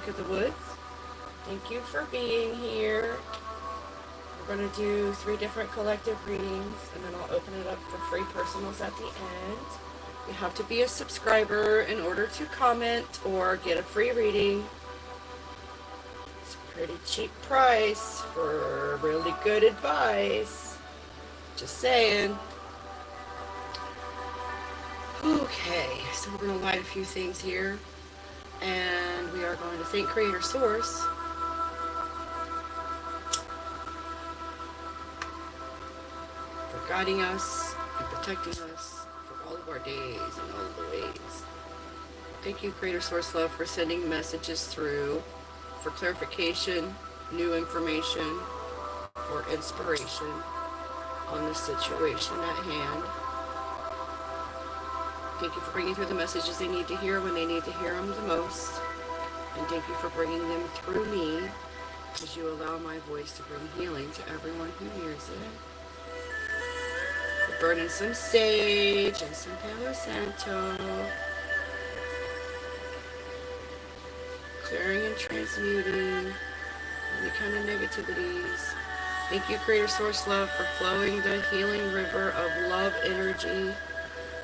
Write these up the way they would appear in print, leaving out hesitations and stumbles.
of the woods. Thank you for being here. We're going to do 3 different collective readings, and then I'll open it up for free personals at the end. You have to be a subscriber in order to comment or get a free reading. It's a pretty cheap price for really good advice. Just saying. Okay, so we're going to light a few things here. And we are going to thank Creator Source for guiding us and protecting us for all of our days and all of the ways. Thank you, Creator Source Love, for sending messages through for clarification, new information, or inspiration on the situation at hand. Thank you for bringing through the messages they need to hear when they need to hear them the most. And thank you for bringing them through me, as you allow my voice to bring healing to everyone who hears it. We're burning some sage and some Palo Santo. Clearing and transmuting any kind of negativities. Thank you, Creator Source Love, for flowing the healing river of love energy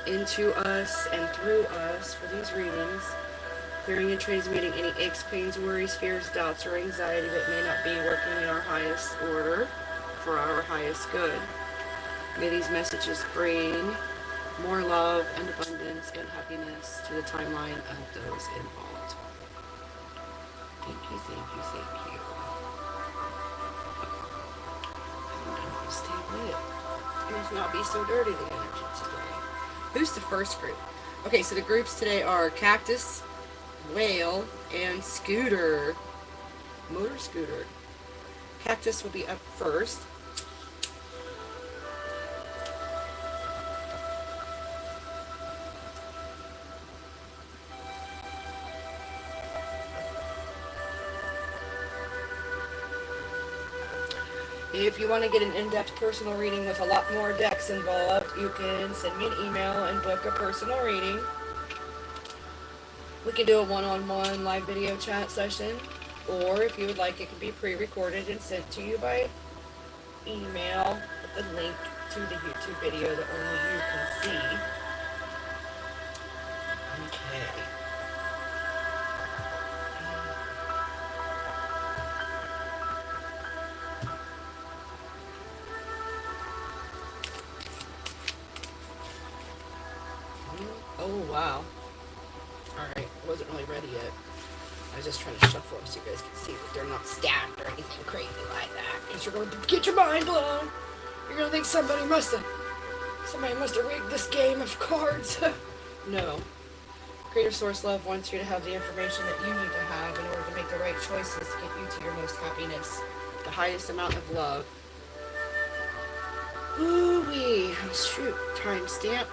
into us and through us for these readings, clearing and transmuting any aches, pains, worries, fears, doubts, or anxiety that may not be working in our highest order for our highest good. May these messages bring more love and abundance and happiness to the timeline of those involved. Thank you, thank you, thank you. And stay lit. Let's not be so dirty, the energy today. Who's the first group? Okay, so the groups today are Cactus, Whale, and Scooter. Motor Scooter. Cactus will be up first. If you want to get an in-depth personal reading with a lot more decks involved, you can send me an email and book a personal reading. We can do a one-on-one live video chat session, or if you would like, it can be pre-recorded and sent to you by email with the link to the YouTube video that only you can see. Okay. Oh, wow. Alright, wasn't really ready yet. I was just trying to shuffle them so you guys can see that they're not stacked or anything crazy like that. Because you're going to get your mind blown. You're going to think somebody must have rigged this game of cards. No. Creator Source Love wants you to have the information that you need to have in order to make the right choices to get you to your most happiness. The highest amount of love. Ooh-wee. Shoot. Timestamp.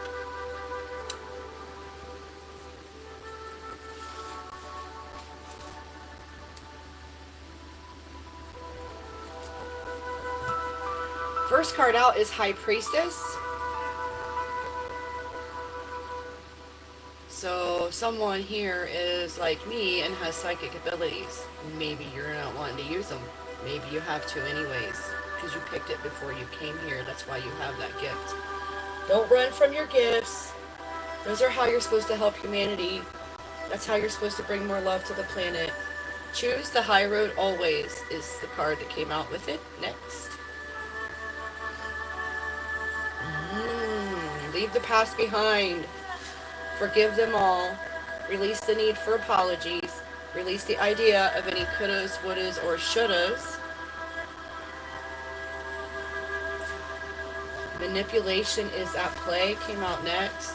First card out is High Priestess. So someone here is like me and has psychic abilities. Maybe you're not wanting to use them. Maybe you have to anyways, because you picked it before you came here. That's why you have that gift. Don't run from your gifts. Those are how you're supposed to help humanity. That's how you're supposed to bring more love to the planet. Choose the high road always is the card that came out with it. Next. Leave the past behind. Forgive them all. Release the need for apologies. Release the idea of any couldas, wouldas, or shouldas. Manipulation is at play. Came out next.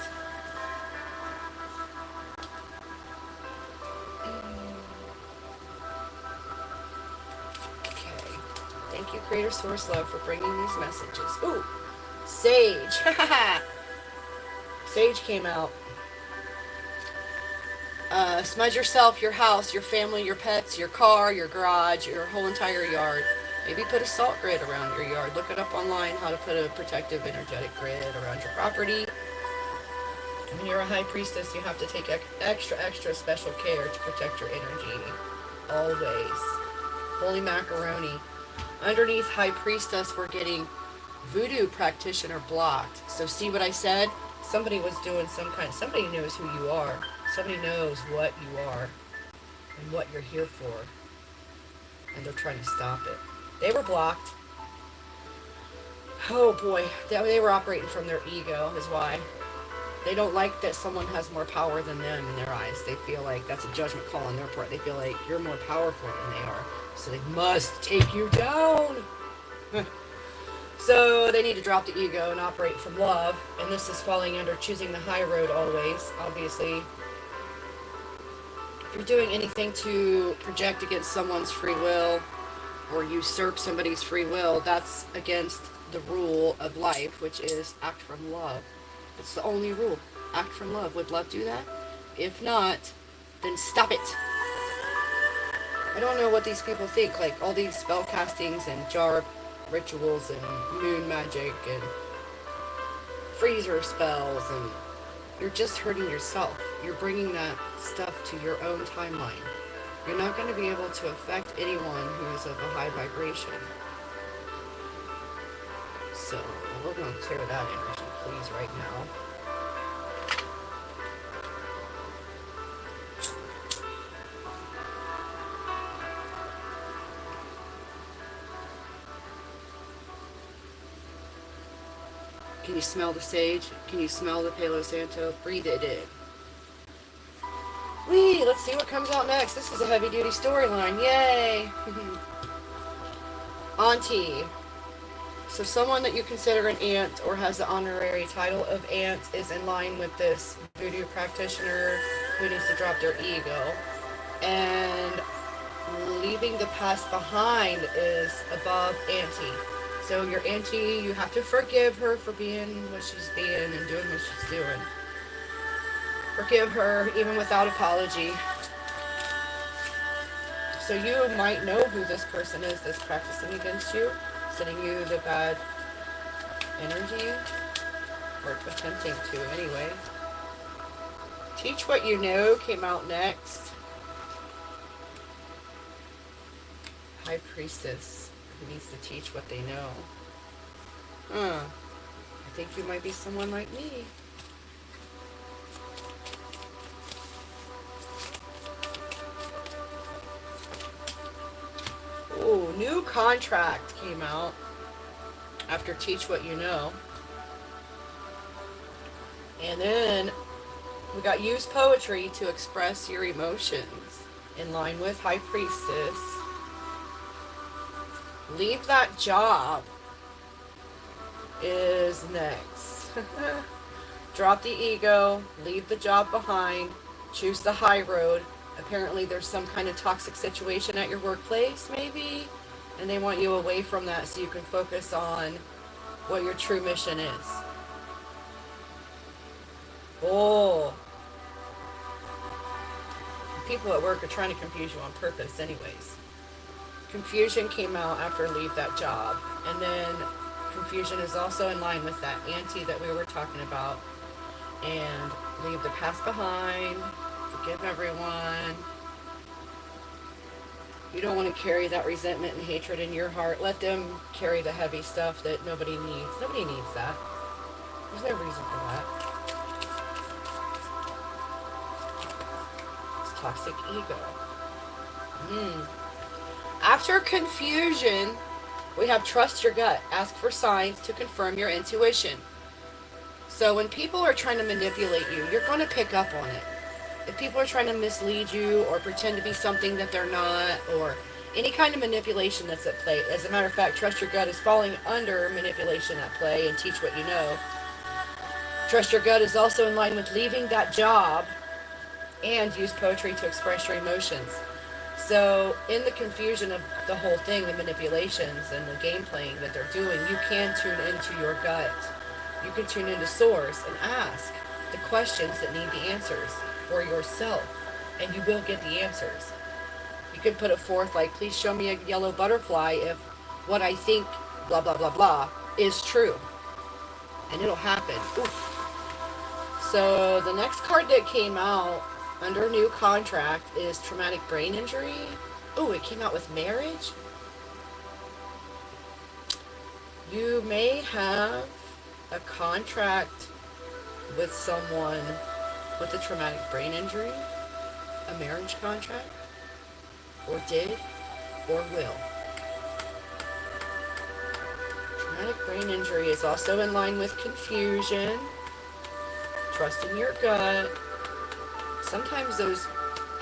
Okay. Thank you, Creator Source Love, for bringing these messages. Ooh. Sage. Sage came out. Smudge yourself, your house, your family, your pets, your car, your garage, your whole entire yard. Maybe put a salt grid around your yard. Look it up online how to put a protective energetic grid around your property. When you're a high priestess, you have to take extra special care to protect your energy. always. Holy macaroni. Underneath High Priestess, we're getting Voodoo Practitioner blocked. So see what I said? Somebody was doing somebody knows who you are. Somebody knows what you are and what you're here for. And they're trying to stop it. They were blocked. Oh boy, they were operating from their ego is why. They don't like that someone has more power than them in their eyes. They feel like that's a judgment call on their part. They feel like you're more powerful than they are. So they must take you down. So they need to drop the ego and operate from love. And this is falling under choosing the high road always, obviously. If you're doing anything to project against someone's free will or usurp somebody's free will, that's against the rule of life, which is act from love. It's the only rule. Act from love. Would love do that? If not, then stop it. I don't know what these people think. Like all these spell castings and jar rituals and moon magic and freezer spells, and you're just hurting yourself. You're bringing that stuff to your own timeline. You're not going to be able to affect anyone who is of a high vibration. So we're going to clear that energy, please, right now. Can you smell the sage? Can you smell the Palo Santo? Breathe it in. Whee! Let's see what comes out next. This is a heavy-duty storyline. Yay! Auntie. So someone that you consider an aunt or has the honorary title of aunt is in line with this voodoo practitioner who needs to drop their ego. And leaving the past behind is above auntie. So your auntie, you have to forgive her for being what she's being and doing what she's doing. Forgive her even without apology. So you might know who this person is that's practicing against you, sending you the bad energy, or attempting to anyway. Teach What You Know came out next. High Priestess, who needs to teach what they know. I think you might be someone like me. Oh, new contract came out after Teach What You Know. And then we got use poetry to express your emotions in line with High Priestess. Leave that job is next. Drop the ego, leave the job behind, choose the high road. Apparently there's some kind of toxic situation at your workplace, maybe, and they want you away from that so you can focus on what your true mission is. Oh. People at work are trying to confuse you on purpose anyways. Confusion came out after leave that job. And then confusion is also in line with that auntie that we were talking about. And leave the past behind. Forgive everyone. You don't want to carry that resentment and hatred in your heart. Let them carry the heavy stuff that nobody needs. Nobody needs that. There's no reason for that. It's toxic ego. After confusion, we have trust your gut. Ask for signs to confirm your intuition. So when people are trying to manipulate you, you're going to pick up on it. If people are trying to mislead you or pretend to be something that they're not, or any kind of manipulation that's at play. As a matter of fact, Trust Your Gut is falling under manipulation at play and Teach What You Know. Trust Your Gut is also in line with leaving that job and use poetry to express your emotions. So in the confusion of the whole thing, the manipulations and the game playing that they're doing, you can tune into your gut. You can tune into source and ask the questions that need the answers for yourself, and you will get the answers. You can put it forth like, please show me a yellow butterfly if what I think blah blah blah blah is true, and it'll happen. Oof. So the next card that came out under new contract is traumatic brain injury. Oh, it came out with marriage. You may have a contract with someone with a traumatic brain injury, a marriage contract, or did, or will. Traumatic brain injury is also in line with confusion, trusting your gut. Sometimes those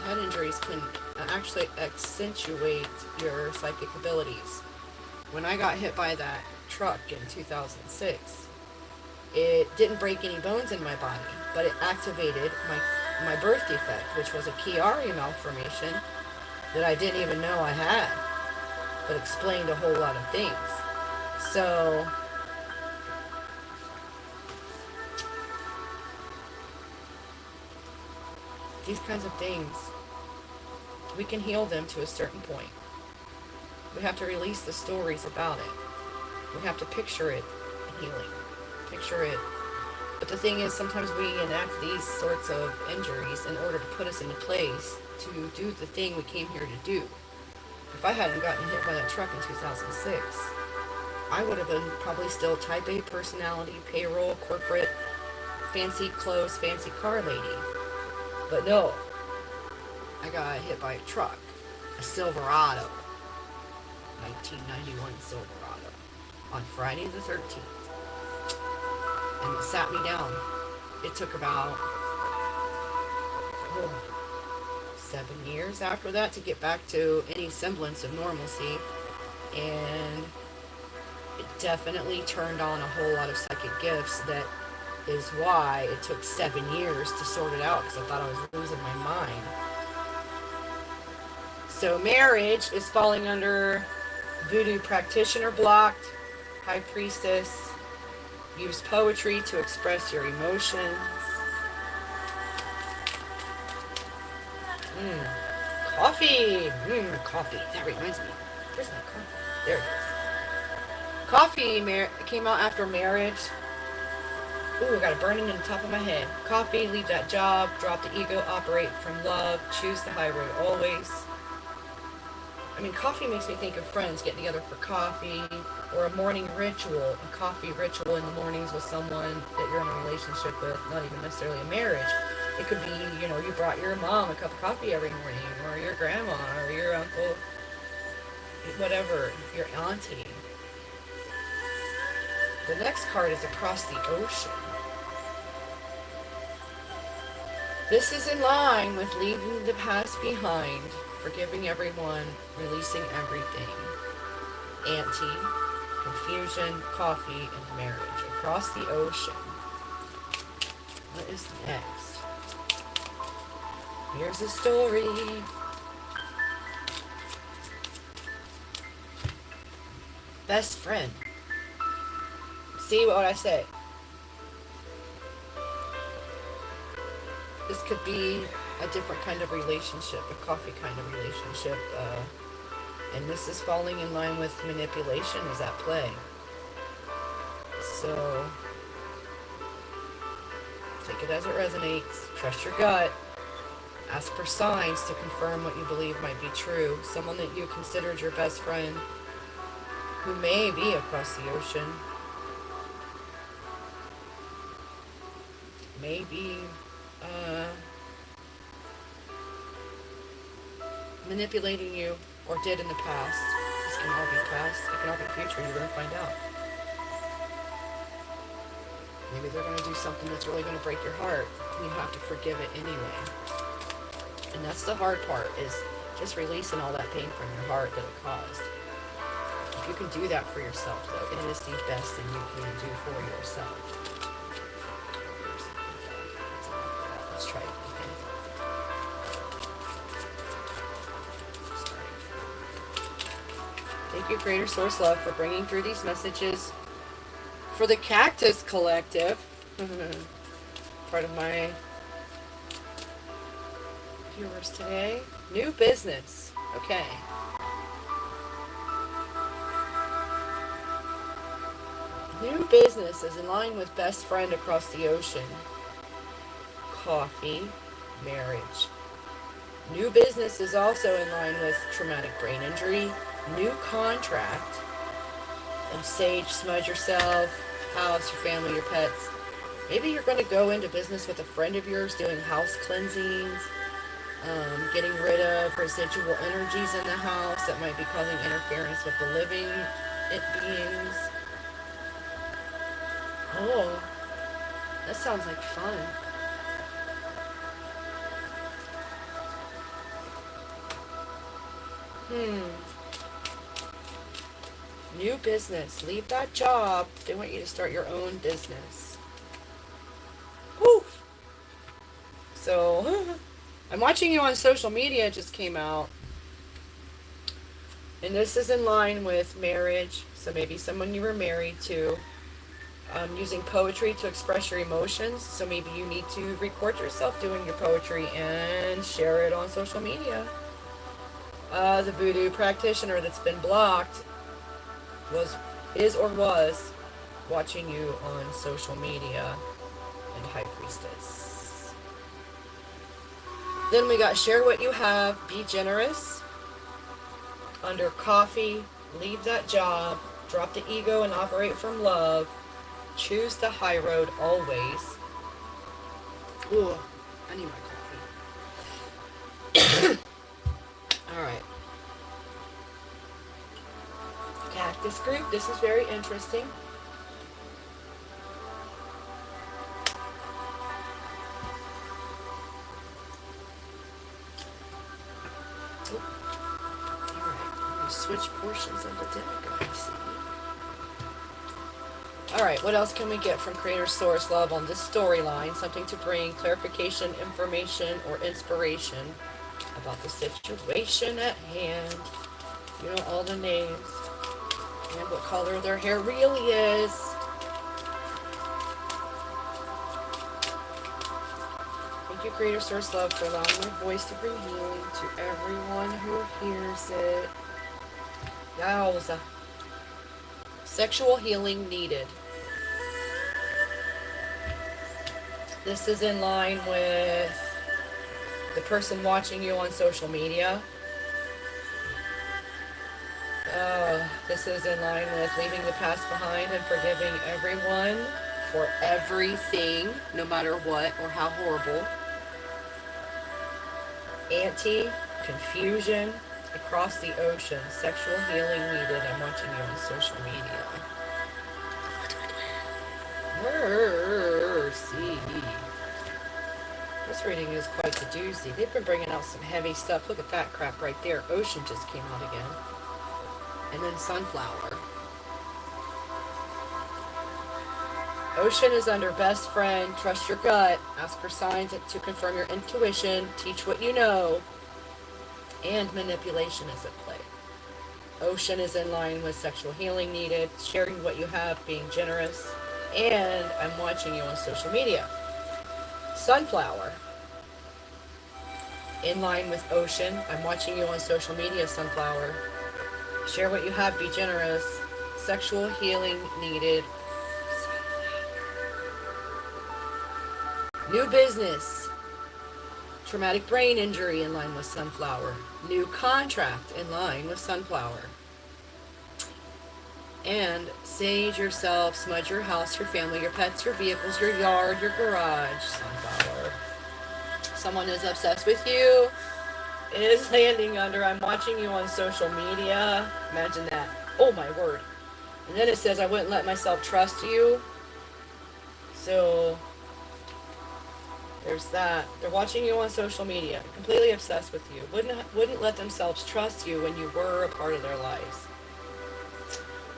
head injuries can actually accentuate your psychic abilities. When I got hit by that truck in 2006, it didn't break any bones in my body, but it activated my birth defect, which was a Chiari malformation that I didn't even know I had, but explained a whole lot of things. So these kinds of things, we can heal them to a certain point. We have to release the stories about it. We have to picture it in healing. Picture it. But the thing is, sometimes we enact these sorts of injuries in order to put us in a place to do the thing we came here to do. If I hadn't gotten hit by that truck in 2006, I would have been probably still type A personality, payroll, corporate, fancy clothes, fancy car lady. But no, I got hit by a truck, a Silverado, 1991 Silverado, on Friday the 13th. And it sat me down. It took about 7 years after that to get back to any semblance of normalcy. And it definitely turned on a whole lot of psychic gifts. That is why it took 7 years to sort it out, because I thought I was losing my mind. So marriage is falling under voodoo practitioner blocked, high priestess. Use poetry to express your emotions. Coffee. Coffee. That reminds me. Where's my coffee? There it is. Coffee came out after marriage. Ooh, I got a burning in the top of my head. Coffee, leave that job, drop the ego, operate from love, choose the high road always. I mean, coffee makes me think of friends getting together for coffee, or a morning ritual, a coffee ritual in the mornings with someone that you're in a relationship with, not even necessarily a marriage. It could be, you brought your mom a cup of coffee every morning, or your grandma, or your uncle, whatever, your auntie. The next card is across the ocean. This is in line with leaving the past behind, forgiving everyone, releasing everything. Auntie, confusion, coffee, and marriage. Across the ocean. What is next? Here's a story. Best friend. See what I say? This could be a different kind of relationship, a coffee kind of relationship, and this is falling in line with manipulation is at play. So take it as it resonates, trust your gut, ask for signs to confirm what you believe might be true. Someone that you considered your best friend who may be across the ocean, maybe manipulating you, or did in the past. This can all be past, it can all be future, you're going to find out. Maybe they're going to do something that's really going to break your heart, and you have to forgive it anyway. And that's the hard part, is just releasing all that pain from your heart that it caused. If you can do that for yourself, though, it is the best thing you can do for yourself. Let's try it. Thank you, Creator Source Love, for bringing through these messages for the Cactus Collective. Part of my viewers today. New business. Okay. New business is in line with best friend across the ocean. Coffee, marriage. New business is also in line with traumatic brain injury. New contract. And sage, smudge yourself, house, your family, your pets. Maybe you're going to go into business with a friend of yours doing house cleansings, getting rid of residual energies in the house that might be causing interference with the living beings. Oh, that sounds like fun. New business. Leave that job. They want you to start your own business. Woo! So, I'm watching you on social media just came out. And this is in line with marriage. So maybe someone you were married to. Using poetry to express your emotions. So maybe you need to record yourself doing your poetry and share it on social media. The voodoo practitioner that's been blocked is watching you on social media, and High Priestess. Then we got share what you have, be generous. Under coffee, leave that job, drop the ego and operate from love. Choose the high road always. Ooh, I need my coffee. Alright. Cactus group, this is very interesting. Switch portions of the deck, I see. Alright, what else can we get from Creator Source Love on this storyline? Something to bring clarification, information, or inspiration about the situation at hand. You know all the names. And what color their hair really is. Thank you, Creator Source Love, for allowing my voice to bring healing to everyone who hears it. Yowza. Sexual healing needed. This is in line with the person watching you on social media. This is in line with leaving the past behind and forgiving everyone for everything, no matter what or how horrible. Confusion. Across the ocean, sexual healing needed. I'm watching you on social media. Mercy. This reading is quite the doozy. They've been bringing out some heavy stuff. Look at that crap right there. Ocean just came out again. And then sunflower. Ocean is under best friend. Trust your gut. Ask for signs to confirm your intuition. Teach what you know. And manipulation is at play. Ocean is in line with sexual healing needed, sharing what you have, being generous, and I'm watching you on social media. Sunflower. In line with ocean, I'm watching you on social media, sunflower. Share what you have, be generous. Sexual healing needed. New business. Traumatic brain injury in line with sunflower. New contract in line with sunflower. And sage yourself, smudge your house, your family, your pets, your vehicles, your yard, your garage. Sunflower. Someone is obsessed with you. Is landing under, I'm watching you on social media. Imagine that. Oh my word. And then it says, I wouldn't let myself trust you. So there's that. They're watching you on social media, completely obsessed with you. Wouldn't let themselves trust you when you were a part of their lives.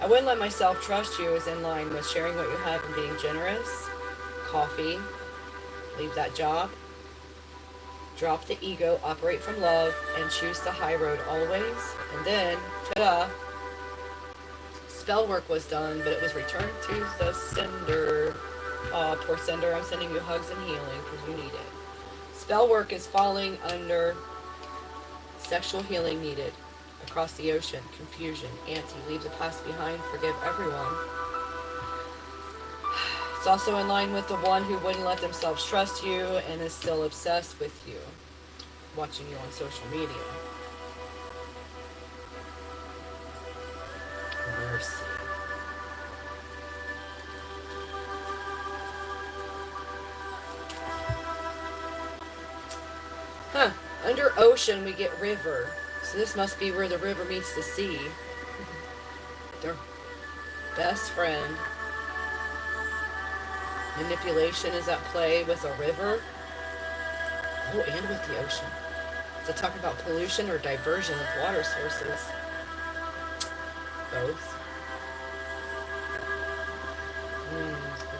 I wouldn't let myself trust you is in line with sharing what you have and being generous. Coffee. Leave that job. Drop the ego, operate from love, and choose the high road always. And then, ta-da, spell work was done, but it was returned to the sender. Poor sender, I'm sending you hugs and healing because you need it. Spell work is falling under sexual healing needed. Across the ocean, confusion, leave the past behind, forgive everyone. It's also in line with the one who wouldn't let themselves trust you and is still obsessed with you. watching you on social media. Mercy. Huh. Under ocean, we get river. So this must be where the river meets the sea. Their best friend. Manipulation is at play with a river. Oh, and with the ocean. Does it talk about pollution or diversion of water sources? Both.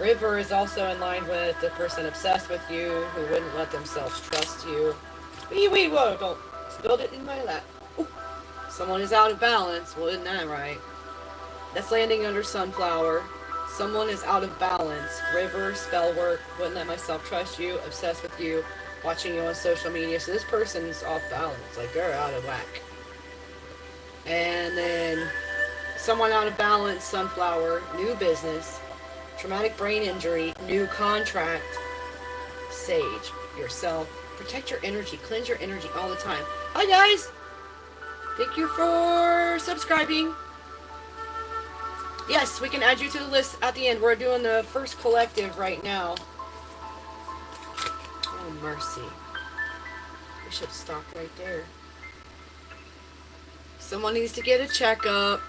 River is also in line with the person obsessed with you who wouldn't let themselves trust you. Wee, whoa, don't spill it in my lap. Ooh. Someone is out of balance. Well, isn't that right? That's landing under sunflower. Someone is out of balance. River, spell work, wouldn't let myself trust you, obsessed with you, watching you on social media. So this person's off balance. Like, they're out of whack. And then someone out of balance, sunflower, new business, traumatic brain injury, new contract, sage, yourself. Protect your energy. Cleanse your energy all the time. Hi, guys. Thank you for subscribing. Yes, we can add you to the list at the end. We're doing the first collective right now. Oh, mercy. We should stop right there. Someone needs to get a checkup.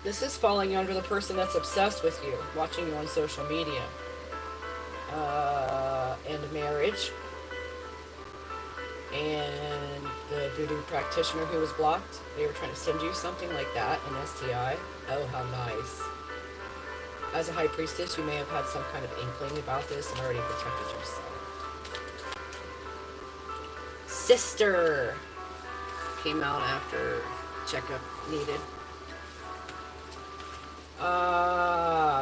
This is falling under the person that's obsessed with you, watching you on social media. And marriage. And the voodoo practitioner who was blocked. They were trying to send you something like that, an STI. Oh, how nice. As a high priestess, you may have had some kind of inkling about this and already protected yourself. Sister came out after checkup needed.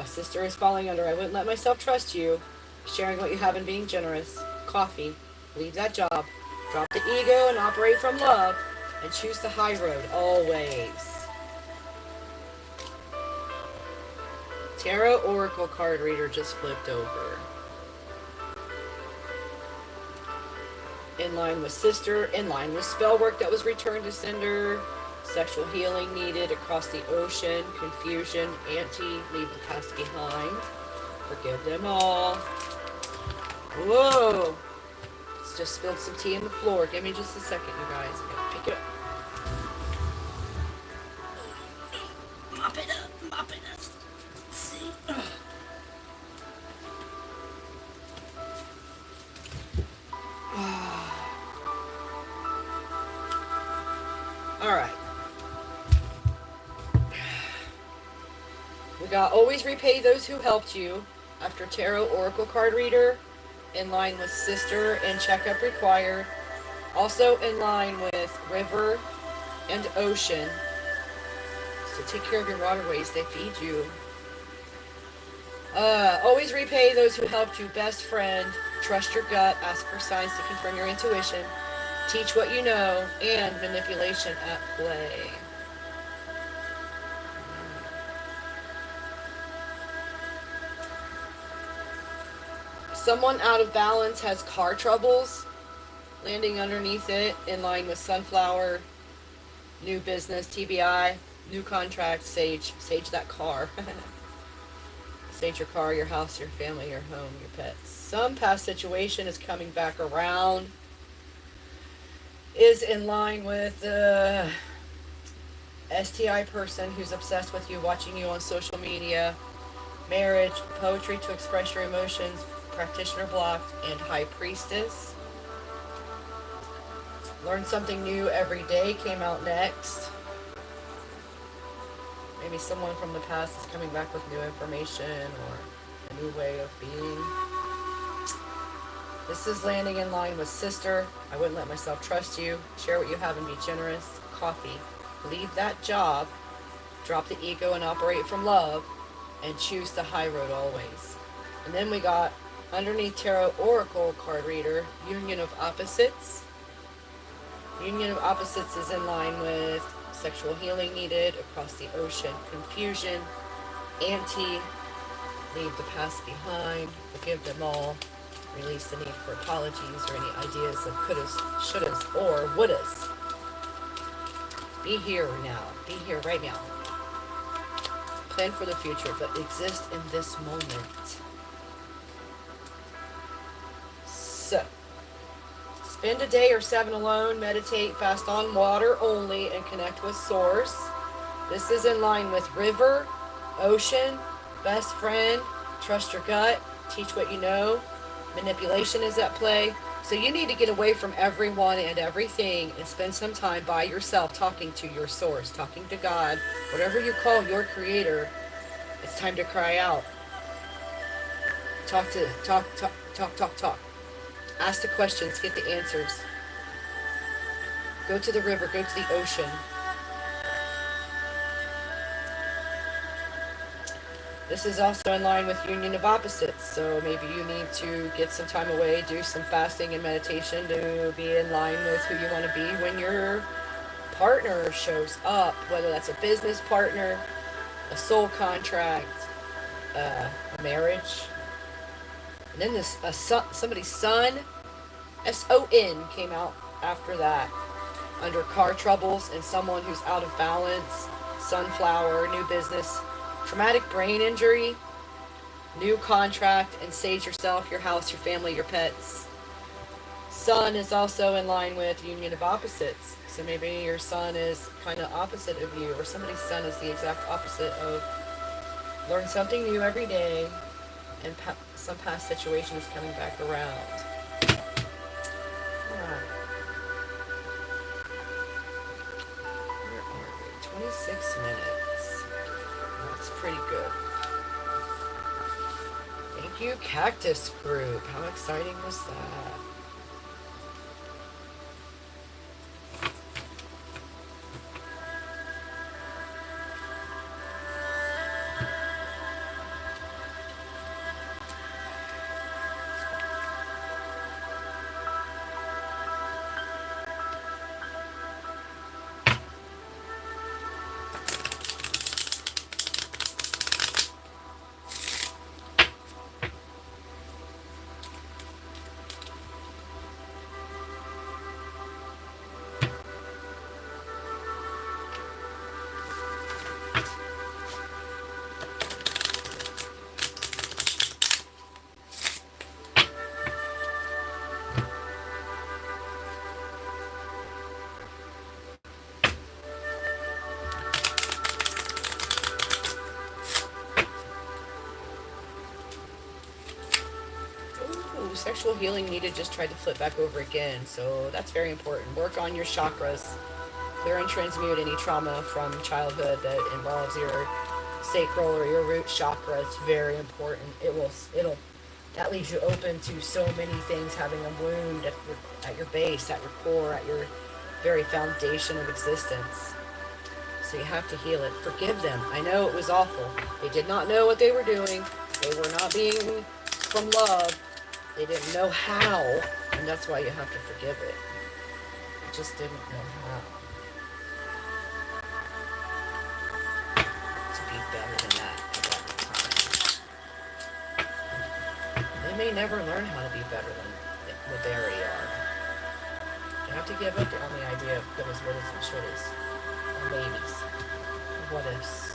Sister is falling under I wouldn't let myself trust you. Sharing what you have and being generous. Coffee. Leave that job. Drop the ego and operate from love. And choose the high road always. Tarot Oracle card reader just flipped over. In line with sister. In line with spell work that was returned to sender. Sexual healing needed across the ocean. Confusion. Auntie. Leave the past behind. Forgive them all. Whoa. It's just spilled some tea on the floor. Give me just a second, you guys. I gotta pick it up. Mop it up. Let's see. Alright. We got always repay those who helped you. After Tarot Oracle card reader. In line with sister and checkup required. Also in line with river and ocean. So take care of your waterways. They feed you. Always repay those who helped you. Best friend. Trust your gut. Ask for signs to confirm your intuition. Teach what you know. And manipulation at play. Someone out of balance has car troubles. Landing underneath it. In line with sunflower. New business. TBI. New contract. Sage. Sage that car. Sage your car, your house, your family, your home, your pets. Some past situation is coming back around. Is in line with the STI person who's obsessed with you, watching you on social media. Marriage, poetry to express your emotions, practitioner blocked, and high priestess. Learn something new every day came out next. Maybe someone from the past is coming back with new information or a new way of being. This is landing in line with sister. I wouldn't let myself trust you. Share what you have and be generous. Coffee. Leave that job. Drop the ego and operate from love. And choose the high road always. And then we got underneath Tarot Oracle card reader, Union of Opposites. Union of Opposites is in line with sexual healing needed across the ocean. Confusion. Auntie. Leave the past behind. Forgive them all. Release the need for apologies or any ideas of couldas, shouldas, or wouldas. Be here now. Be here right now. Plan for the future, but exist in this moment. So, spend a day or 7 alone, meditate, fast on water only, and connect with Source. This is in line with river, ocean, best friend, trust your gut, teach what you know. Manipulation is at play. So you need to get away from everyone and everything and spend some time by yourself talking to your Source, talking to God, whatever you call your creator. It's time to cry out. Talk. Ask the questions, get the answers. Go to the river, go to the ocean. This is also in line with union of opposites, so maybe you need to get some time away, do some fasting and meditation to be in line with who you want to be when your partner shows up, whether that's a business partner, a soul contract, a marriage. And then this somebody's son, S-O-N, came out after that, under car troubles and someone who's out of balance, sunflower, new business, traumatic brain injury, new contract, and sage yourself, your house, your family, your pets. Sun is also in line with union of opposites. So maybe your son is kind of opposite of you, or somebody's son is the exact opposite of learn something new every day, and some past situation is coming back around. Alright. Where are we? 26 minutes. That's pretty good. Thank you, Cactus Group. How exciting was that? Sexual healing needed just tried to flip back over again, so that's very important. Work on your chakras. Clear and transmute any trauma from childhood that involves your sacral or your root chakra. It's very important. That leaves you open to so many things, having a wound at your base, at your core, at your very foundation of existence. So you have to heal it. Forgive them. I know it was awful. They did not know what they were doing. They were not being from love. They didn't know how, and that's why you have to forgive it. They just didn't know how to be better than that at that time. They may never learn how to be better than what they already are. You have to give up on the idea of couldas, wouldas, and shouldas, or maybes, or what ifs.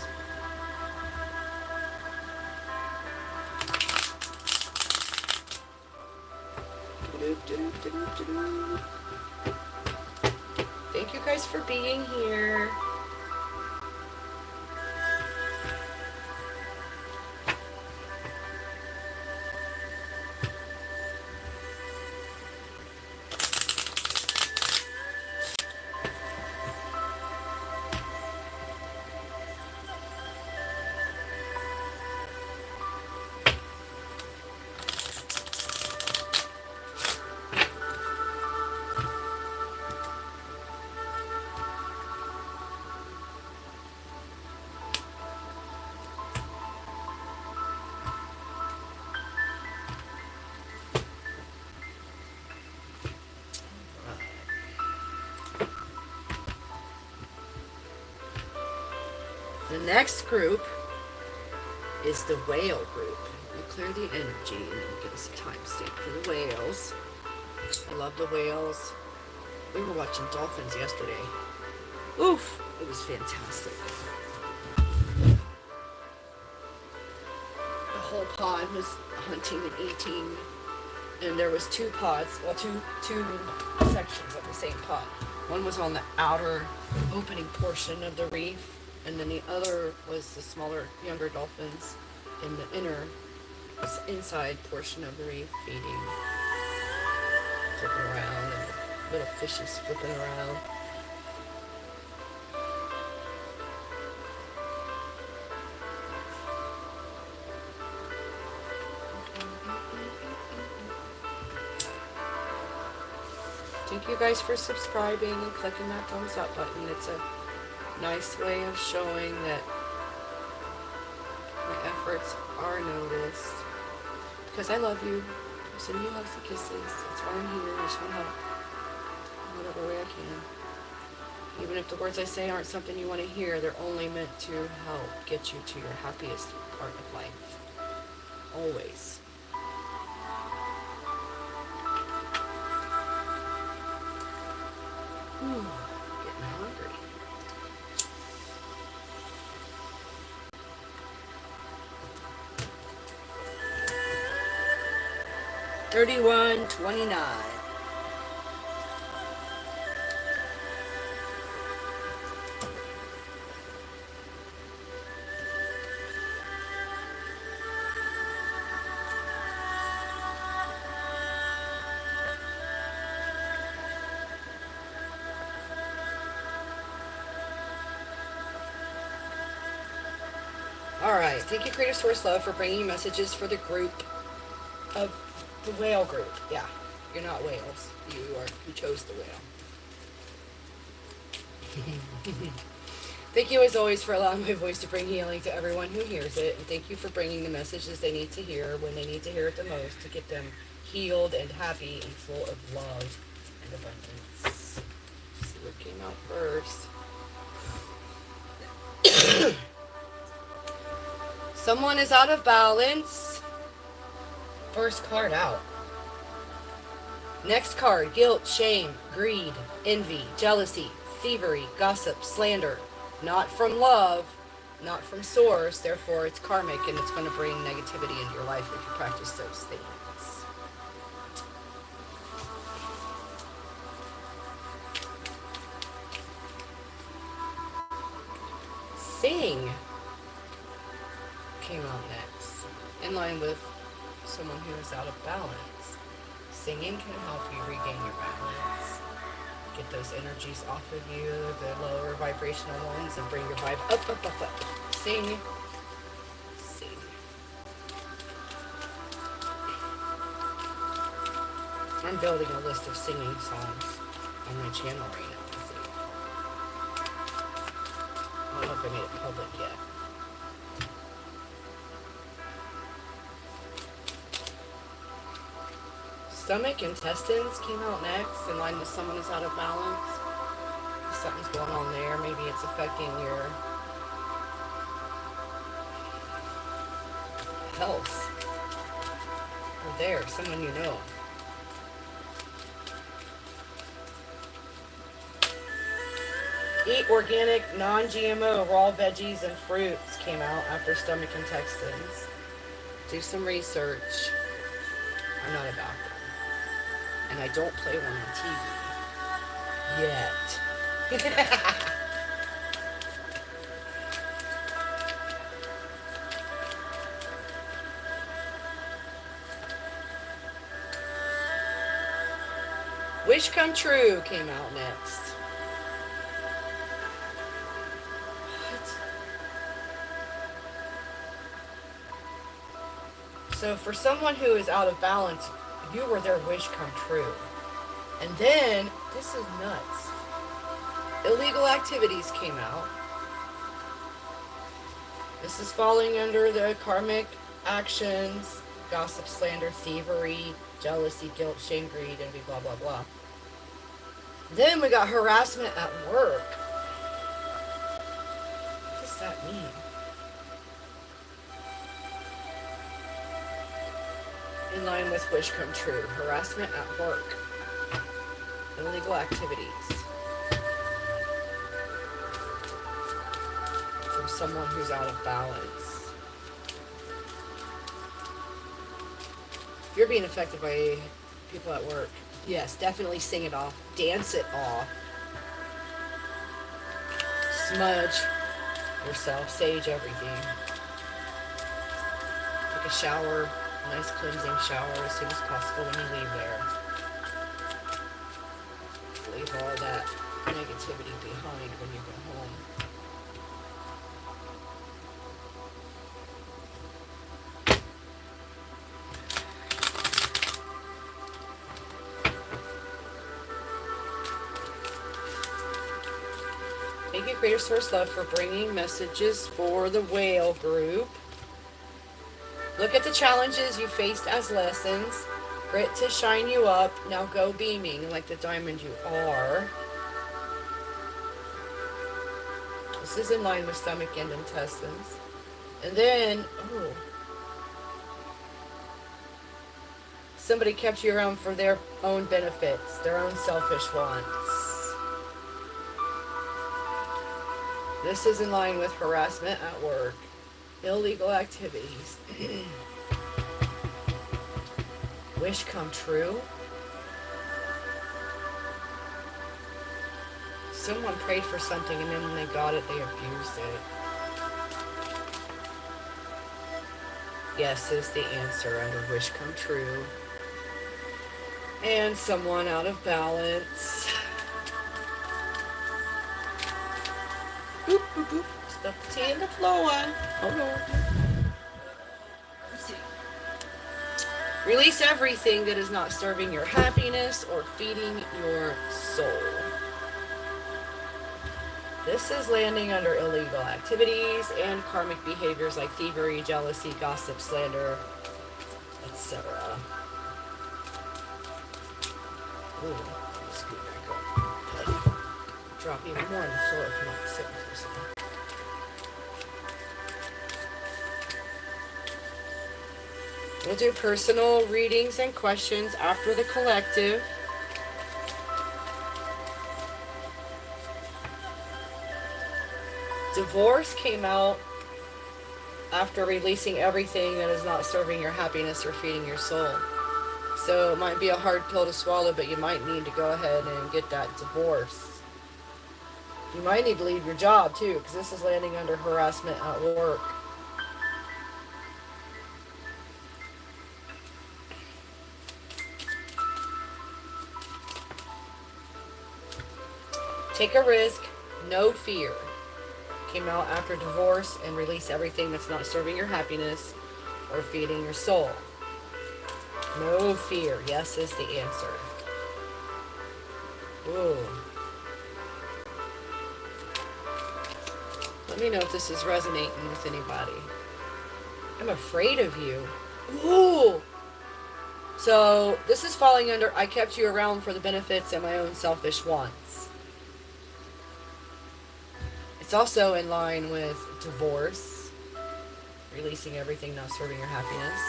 Thank you guys for being here. The next group is the whale group. We clear the energy and then give us a timestamp for the whales. I love the whales. We were watching dolphins yesterday. Oof, it was fantastic. The whole pod was hunting and eating, and there was two pods, well, two sections of the same pod. One was on the outer opening portion of the reef, and then the other was the smaller, younger dolphins in the inside portion of the reef, feeding, flipping around, and the little fishes flipping around. Thank you guys for subscribing and clicking that thumbs up button. It's a nice way of showing that my efforts are noticed. Because I love you. I'm sending you hugs and kisses. That's why I'm here. I just want to help in whatever way I can. Even if the words I say aren't something you want to hear, they're only meant to help get you to your happiest part of life. Always. Ooh, getting hungry. $31.29. Alright, thank you, Creator Source Love, for bringing messages for the group of the whale group. Yeah, you're not whales. You chose the whale. Thank you, as always, for allowing my voice to bring healing to everyone who hears it. And thank you for bringing the messages they need to hear when they need to hear it the most to get them healed and happy and full of love and abundance. Let's see what came out first. Someone is out of balance. First card out. Next card, guilt, shame, greed, envy, jealousy, thievery, gossip, slander. Not from love, not from source, therefore it's karmic and it's going to bring negativity into your life if you practice those things. Sing came out next, in line with someone who is out of balance. Singing can help you regain your balance, get those energies off of you, the lower vibrational ones, and bring your vibe up, up, up, up. Sing. Sing. I'm building a list of singing songs on my channel right now. I don't know if I made it public yet. Stomach, intestines came out next, in line with someone who's out of balance. Something's going on there. Maybe it's affecting your health. Or there, someone you know. Eat organic, non-GMO, raw veggies and fruits came out after stomach intestines. Do some research. I'm not a doctor. And I don't play one on TV. Yet. Wish Come True came out next. So for someone who is out of balance, you were their wish come true. And then, this is nuts. Illegal activities came out. This is falling under the karmic actions, gossip, slander, thievery, jealousy, guilt, shame, greed, envy, blah, blah, blah. Then we got harassment at work. What does that mean? In line with wish come true. Harassment at work. Illegal activities. From someone who's out of balance. If you're being affected by people at work, yes, definitely sing it off. Dance it off. Smudge yourself. Sage everything. Take a shower. A nice cleansing shower as soon as possible when you leave there. Leave all that negativity behind when you go home. Thank you, Creator Source Love, for bringing messages for the whale group. Look at the challenges you faced as lessons. Grit to shine you up. Now go beaming like the diamond you are. This is in line with stomach and intestines. And then, somebody kept you around for their own benefits, their own selfish wants. This is in line with harassment at work. Illegal activities. Wish come true. Someone prayed for something and then when they got it, they abused it. Yes is the answer under wish come true. And someone out of balance. Boop, boop, boop. Stuff the tea in the floor. Hold on. Let's see. Release everything that is not serving your happiness or feeding your soul. This is landing under illegal activities and karmic behaviors like thievery, jealousy, gossip, slander, etc. Ooh, let's scoot back up. Drop even more on the floor if you're not sitting for a second. We'll do personal readings and questions after the collective. Divorce came out after releasing everything that is not serving your happiness or feeding your soul. So it might be a hard pill to swallow, but you might need to go ahead and get that divorce. You might need to leave your job too, because this is landing under harassment at work. Take a risk, no fear. Came out after divorce and release everything that's not serving your happiness or feeding your soul. No fear. Yes is the answer. Ooh. Let me know if this is resonating with anybody. I'm afraid of you. Ooh. So this is falling under I kept you around for the benefits and my own selfish wants. It's also in line with divorce, releasing everything not serving your happiness.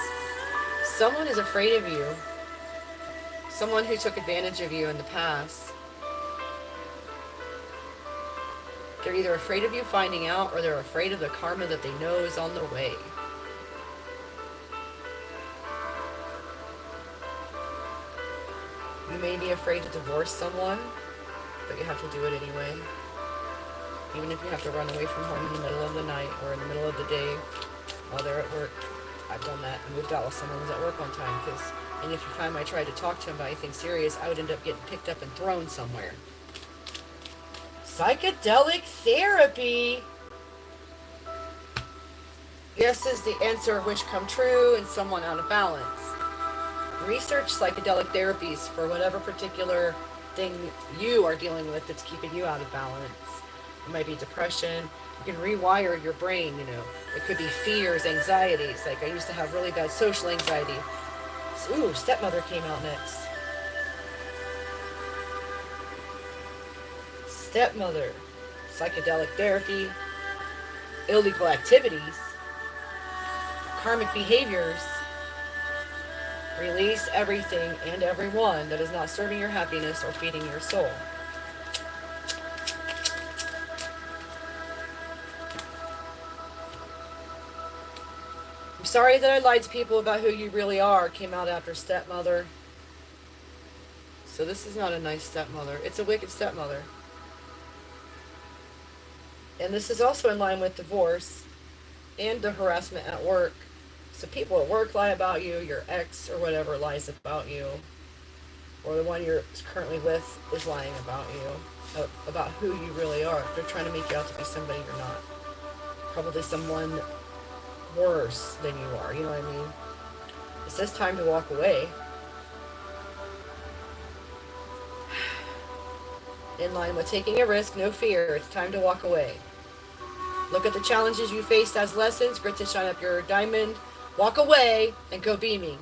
Someone is afraid of you. Someone who took advantage of you in the past. They're either afraid of you finding out or they're afraid of the karma that they know is on the way. You may be afraid to divorce someone, but you have to do it anyway. Even if you have to run away from home in the middle of the night or in the middle of the day while they're at work. I've done that. I moved out while someone was at work one time because any time I tried to talk to him about anything serious, I would end up getting picked up and thrown somewhere. Psychedelic therapy. Yes is the answer, wish come true, and someone out of balance. Research psychedelic therapies for whatever particular thing you are dealing with that's keeping you out of balance. It might be depression. You can rewire your brain, you know. It could be fears, anxieties. Like I used to have really bad social anxiety. Ooh, stepmother came out next. Stepmother, psychedelic therapy, illegal activities, karmic behaviors, Release everything and everyone that is not serving your happiness or feeding your soul. I'm sorry that I lied to people about who you really are. Came out after stepmother. So this is not a nice stepmother. It's a wicked stepmother. And this is also in line with divorce and the harassment at work. So people at work lie about you, your ex or whatever lies about you, or the one you're currently with is lying about you, about who you really are. They're trying to make you out to be somebody you're not. Probably someone worse than you are, you know what I mean? It says time to walk away. In line with taking a risk, no fear, it's time to walk away. Look at the challenges you faced as lessons, grit to shine up your diamond, walk away, and go beaming.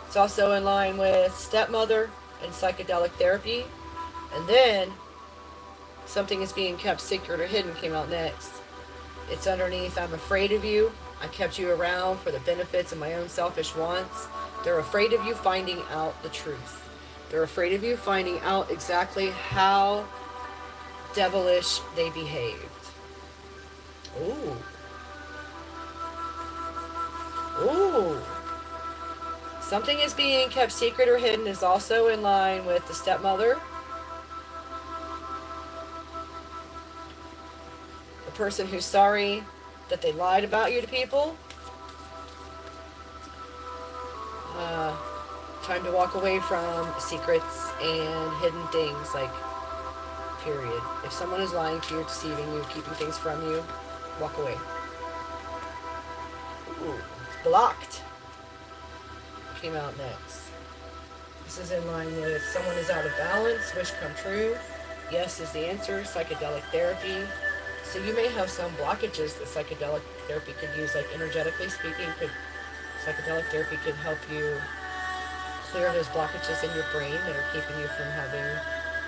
It's also in line with stepmother and psychedelic therapy. And then, something is being kept secret or hidden came out next. It's underneath, I'm afraid of you. I kept you around for the benefits of my own selfish wants. They're afraid of you finding out the truth. They're afraid of you finding out exactly how devilish they behaved. Ooh. Ooh. Something is being kept secret or hidden is also in line with the stepmother. The person who's sorry that they lied about you to people. Time to walk away from secrets and hidden things, like, period. If someone is lying to you, deceiving you, keeping things from you, walk away. Ooh, blocked. Came out next. This is in line with someone is out of balance, wish come true. Yes is the answer, psychedelic therapy. So you may have some blockages that psychedelic therapy could use, like energetically speaking, psychedelic therapy could help you clear those blockages in your brain that are keeping you from having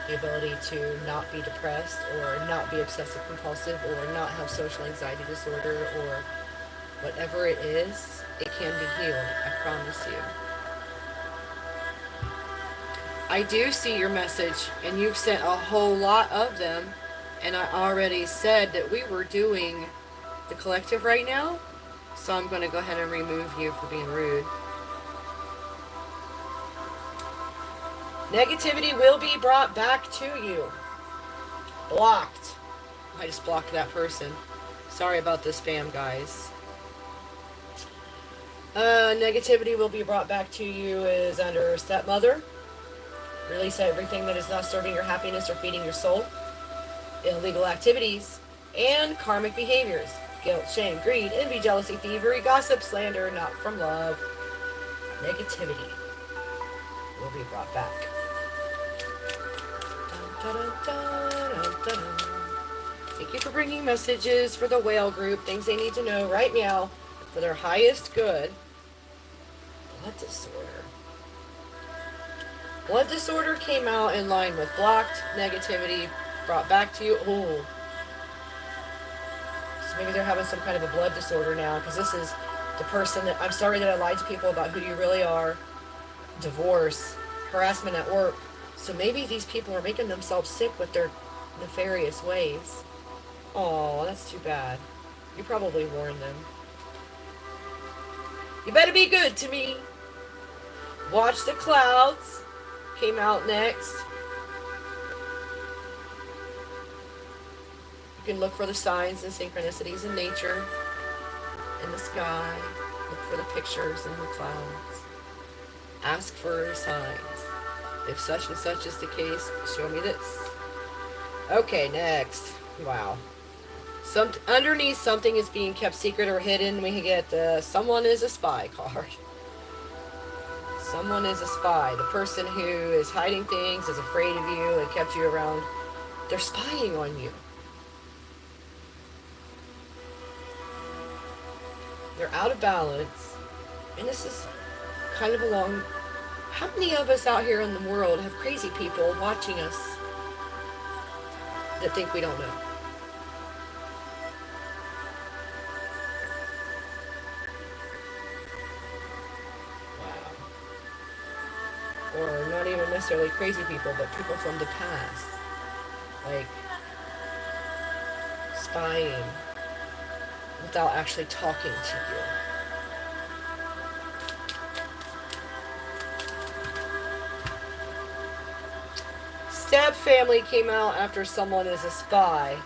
the ability to not be depressed or not be obsessive compulsive or not have social anxiety disorder or whatever it is. It can be healed, I promise you. I do see your message, and you've sent a whole lot of them, and I already said that we were doing the collective right now, so I'm going to go ahead and remove you for being rude. Negativity will be brought back to you. Blocked. I just blocked that person. Sorry about the spam, guys. Negativity will be brought back to you is under stepmother. Release everything that is not serving your happiness or feeding your soul. Illegal activities and karmic behaviors. Guilt, shame, greed, envy, jealousy, thievery, gossip, slander, not from love. Negativity will be brought back. Dun, dun, dun, dun, dun, dun. Thank you for bringing messages for the whale group. Things they need to know right now for their highest good. Blood disorder. Blood disorder came out in line with blocked, negativity, brought back to you. Oh. So maybe they're having some kind of a blood disorder now, because this is the person that, I'm sorry that I lied to people about who you really are. Divorce, harassment at work. So maybe these people are making themselves sick with their nefarious ways. Oh, that's too bad. You probably warned them. You better be good to me. Watch the clouds. Came out next. You can look for the signs and synchronicities in nature, in the sky. Look for the pictures in the clouds. Ask for signs. If such and such is the case, show me this. Okay, next. Wow. Underneath something is being kept secret or hidden, we get the someone is a spy card. Someone is a spy. The person who is hiding things, is afraid of you, and kept you around. They're spying on you. They're out of balance. And this is kind of along. How many of us out here in the world have crazy people watching us that think we don't know? Wow. or not even necessarily crazy people, but people from the past, like spying without actually talking to you. Step family came out after someone is a spy.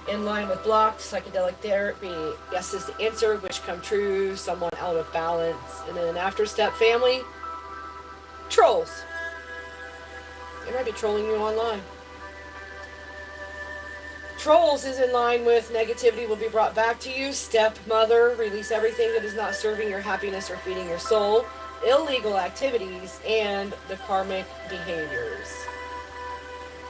In line with blocked psychedelic therapy. Yes is the answer, which come true, someone out of balance. And then after step family, trolls. They might be trolling you online. Trolls is in line with negativity will be brought back to you. Stepmother, release everything that is not serving your happiness or feeding your soul. Illegal activities and the karmic behaviors.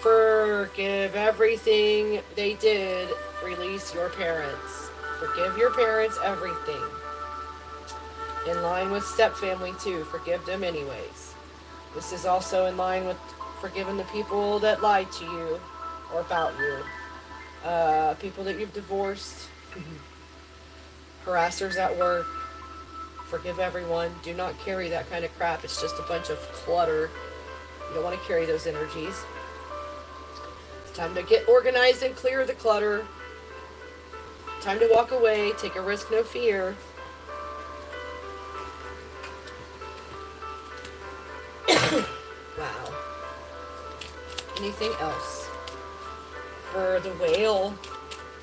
Forgive everything they did. Release your parents. Forgive your parents everything. In line with step family too. Forgive them anyways. This is also in line with forgiving the people that lied to you or about you. People that you've divorced. Harassers at work. Forgive everyone. Do not carry that kind of crap. It's just a bunch of clutter. You don't want to carry those energies. Time to get organized and clear the clutter. Time to walk away. Take a risk, no fear. Wow. Anything else? For the whale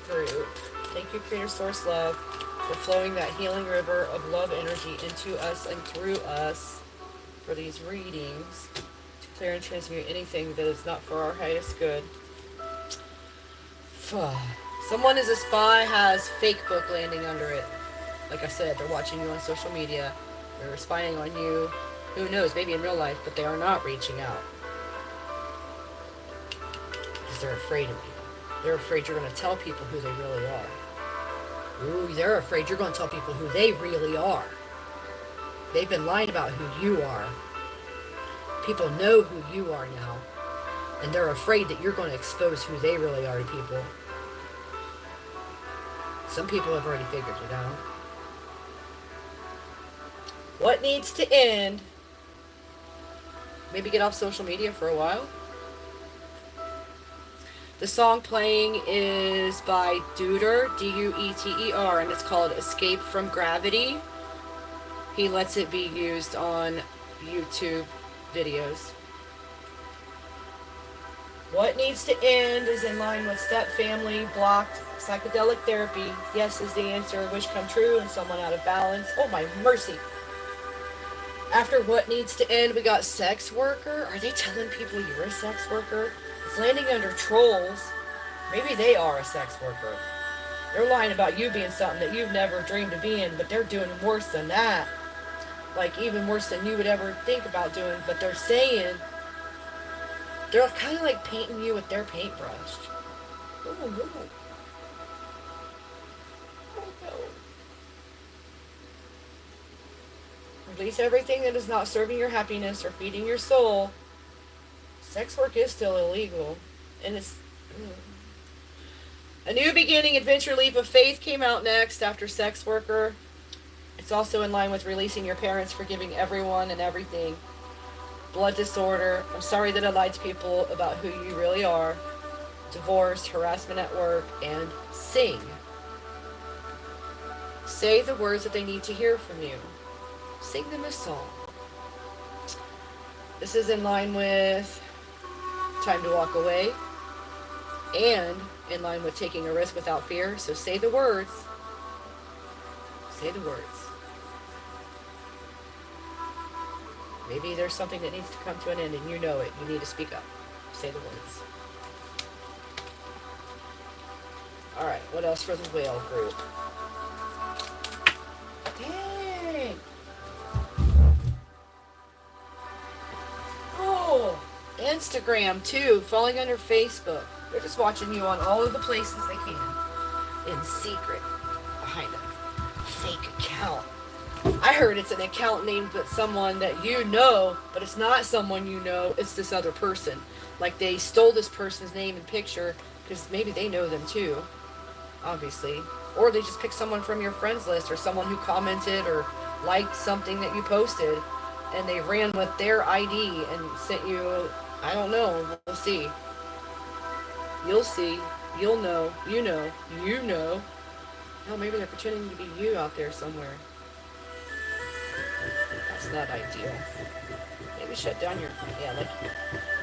group, thank you, Creator Source Love, for flowing that healing river of love energy into us and through us for these readings to clear and transmute anything that is not for our highest good. Someone is a spy has fake book landing under it. Like I said, they're watching you on social media. They're spying on you. Who knows, maybe in real life, but they are not reaching out. Because they're afraid of you. They're afraid you're going to tell people who they really are. Ooh, they're afraid you're going to tell people who they really are. They've been lying about who you are. People know who you are now. And they're afraid that you're going to expose who they really are to people. Some people have already figured it out. What needs to end? Maybe get off social media for a while. The song playing is by Dueter, D-U-E-T-E-R, and it's called Escape from Gravity. He lets it be used on YouTube videos. What needs to end is in line with step family, blocked psychedelic therapy. Yes is the answer, wish come true, and someone out of balance. Oh my mercy. After what needs to end, we got sex worker. Are they telling people you're a sex worker? It's landing under trolls. Maybe they are a sex worker. They're lying about you being something that you've never dreamed of being, but they're doing worse than that. Like even worse than you would ever think about doing, but they're saying, they're kind of like painting you with their paintbrush. Oh, no. Oh, no. Release everything that is not serving your happiness or feeding your soul. Sex work is still illegal. And it's... A New Beginning, Adventure Leap of Faith came out next after Sex Worker. It's also in line with releasing your parents, forgiving everyone and everything. Blood disorder. I'm sorry that I lied to people about who you really are. Divorce, harassment at work, and sing. Say the words that they need to hear from you. Sing them a song. This is in line with time to walk away and in line with taking a risk without fear. So say the words. Say the words. Maybe there's something that needs to come to an end and you know it. You need to speak up. Say the words. Alright, what else for the whale group? Dang! Oh! Instagram, too. Falling under Facebook. They're just watching you on all of the places they can. In secret. Behind a fake account. I heard it's an account named but someone that you know, but it's not someone you know, it's this other person. Like they stole this person's name and picture because maybe they know them too, obviously. Or they just picked someone from your friends list or someone who commented or liked something that you posted and they ran with their ID and sent you, I don't know, we'll see. You'll see. You'll know. You know. You know. Oh, maybe they're pretending to be you out there somewhere. That's not ideal. Maybe shut down your, yeah,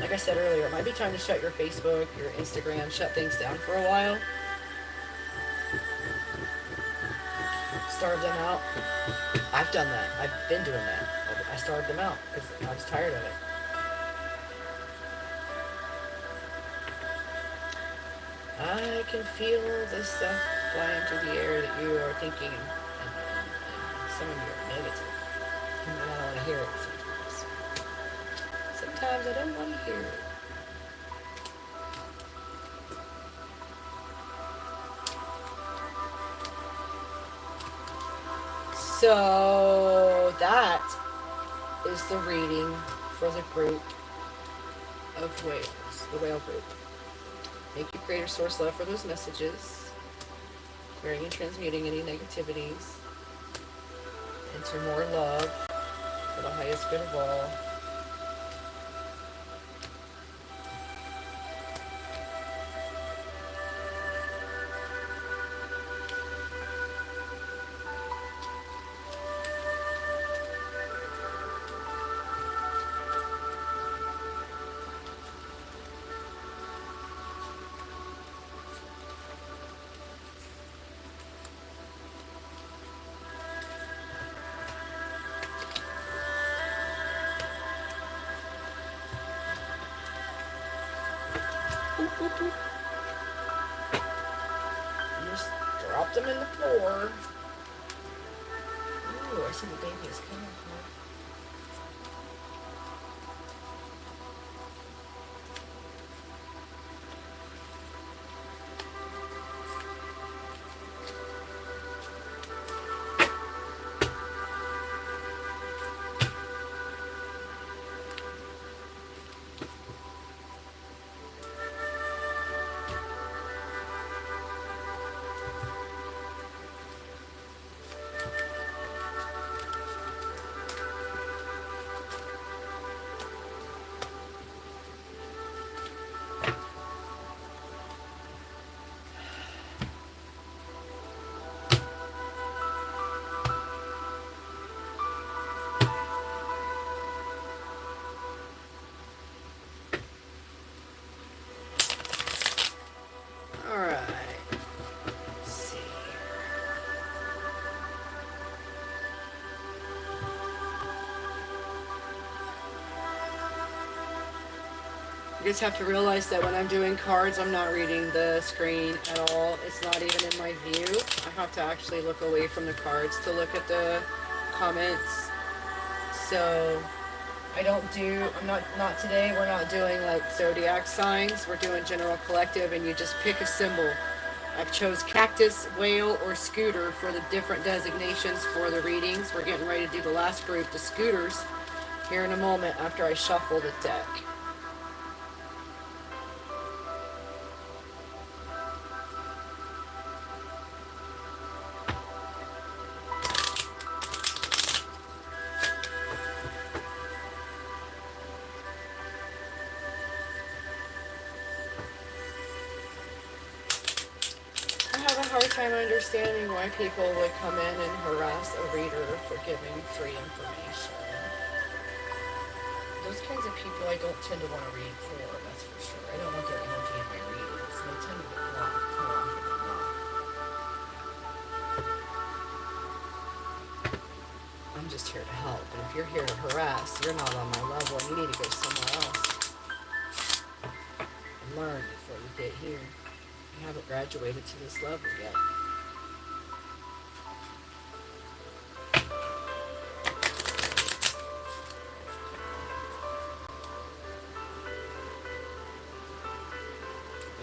like I said earlier, it might be time to shut your Facebook, your Instagram, shut things down for a while. Starve them out. I've done that. I've been doing that. I starved them out because I was tired of it. I can feel this stuff flying through the air that you are thinking, and some of you are negative. And I don't want to hear it sometimes. Sometimes I don't want to hear it. So that is the reading for the group of whales, the whale group. Thank you, Creator Source Love, for those messages, clearing and transmuting any negativities into more love for the highest good of all. Just drop them in the floor. Ooh, I see the baby is coming. You just have to realize that when I'm doing cards, I'm not reading the screen at all. It's not even in my view. I have to actually look away from the cards to look at the comments. So I'm not today, we're not doing like zodiac signs. We're doing general collective, and you just pick a symbol. I've chose cactus, whale, or scooter for the different designations for the readings. We're getting ready to do the last group, the scooters, here in a moment after I shuffle the deck. Time understanding why people would come in and harass a reader for giving free information. Those kinds of people I don't tend to want to read for, that's for sure. I don't want their energy in my readings. They tend to get blocked more often than not. I'm just here to help, and if you're here to harass, you're not on my level, and you need to go somewhere else and learn before you get here. You haven't graduated to this level yet.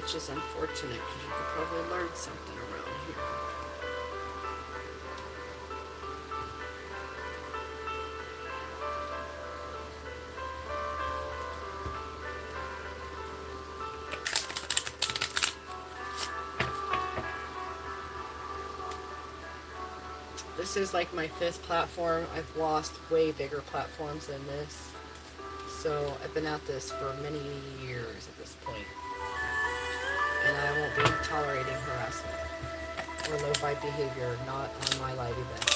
Which is unfortunate because you could probably learn something around here. This is like my 5th platform. I've lost way bigger platforms than this. So I've been at this for many years at this point. And I won't be tolerating harassment or low vibe behavior, not on my live events.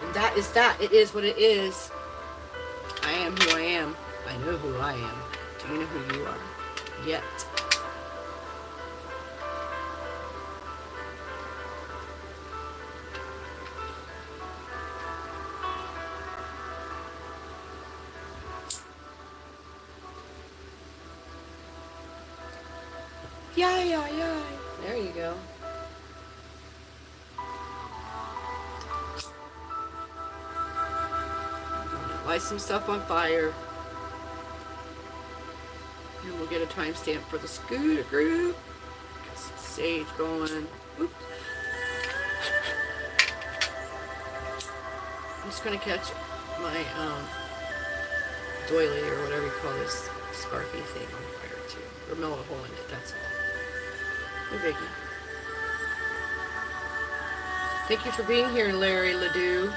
And that is that. It is what it is. I am who I am. I know who I am. Do you know who you are? Yet. Yeah. There you go. Light some stuff on fire. And we'll get a timestamp for the scooter group. Got some sage going. Oops. I'm just gonna catch my doily or whatever you call this scarfy thing on fire too. Or melt a hole in it, that's all. No biggie. Thank you for being here, Larry Ledoux.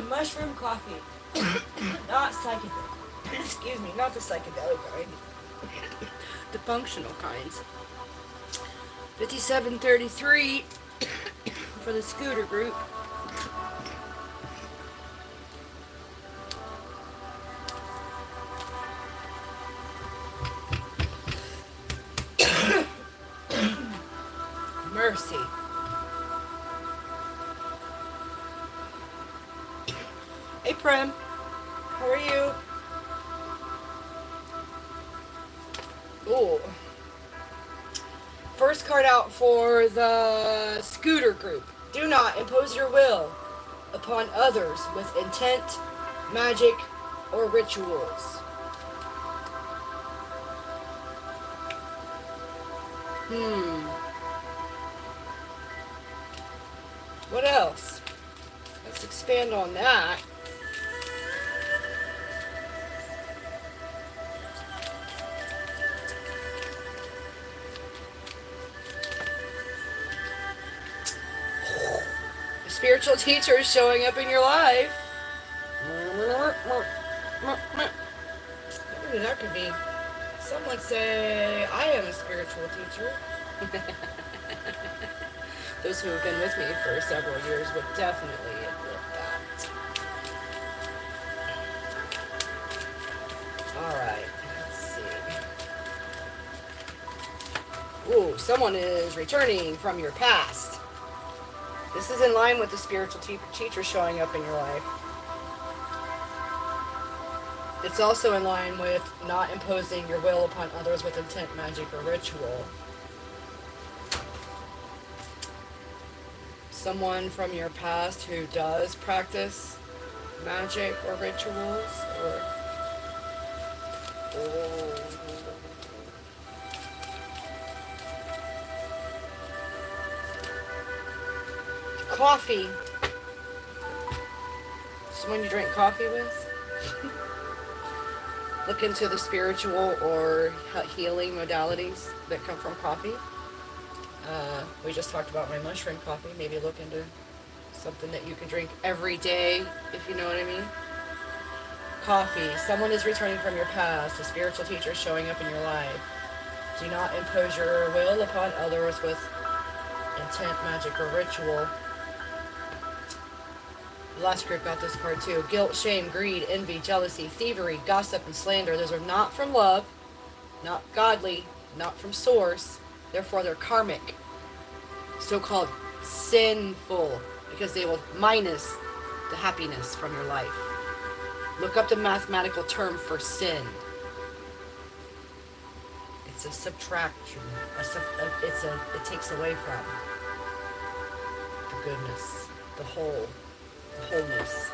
Mushroom coffee. Not psychedelic. Excuse me, not the psychedelic kind. The functional kinds. 5733 for the scooter group. Mercy. Hey Prem, how are you? Ooh. First card out for the scooter group. Do not impose your will upon others with intent, magic, or rituals. What else? Let's expand on that. Spiritual teacher is showing up in your life. Maybe that could be. Someone say, I am a spiritual teacher. Those who have been with me for several years would definitely admit that. Alright, let's see. Ooh, someone is returning from your past. This is in line with the spiritual teacher showing up in your life. It's also in line with not imposing your will upon others with intent, magic, or ritual. Someone from your past who does practice magic or rituals, or coffee. Someone you drink coffee with? Look into the spiritual or healing modalities that come from coffee. We just talked about my mushroom coffee. Maybe look into something that you can drink every day, if you know what I mean. Coffee. Someone is returning from your past. A spiritual teacher is showing up in your life. Do not impose your will upon others with intent, magic, or ritual. The last group got this card too. Guilt, shame, greed, envy, jealousy, thievery, gossip, and slander. Those are not from love, not godly, not from source. Therefore, they're karmic. So-called sinful, because they will minus the happiness from your life. Look up the mathematical term for sin. It's a subtraction. It takes away from the goodness, the wholeness.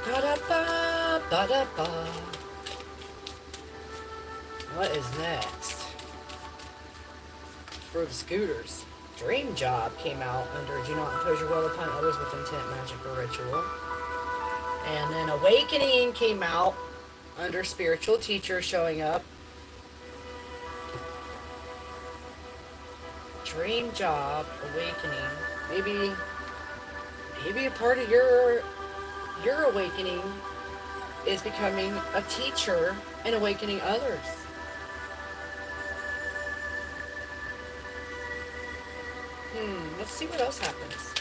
Ba-da-ba, ba-da-ba. What is next? For the scooters. Dream Job came out under do not impose your will upon others with intent, magic, or ritual. And then Awakening came out under spiritual teacher showing up. Dream Job, Awakening. Maybe a part of your awakening is becoming a teacher and awakening others. Let's see what else happens.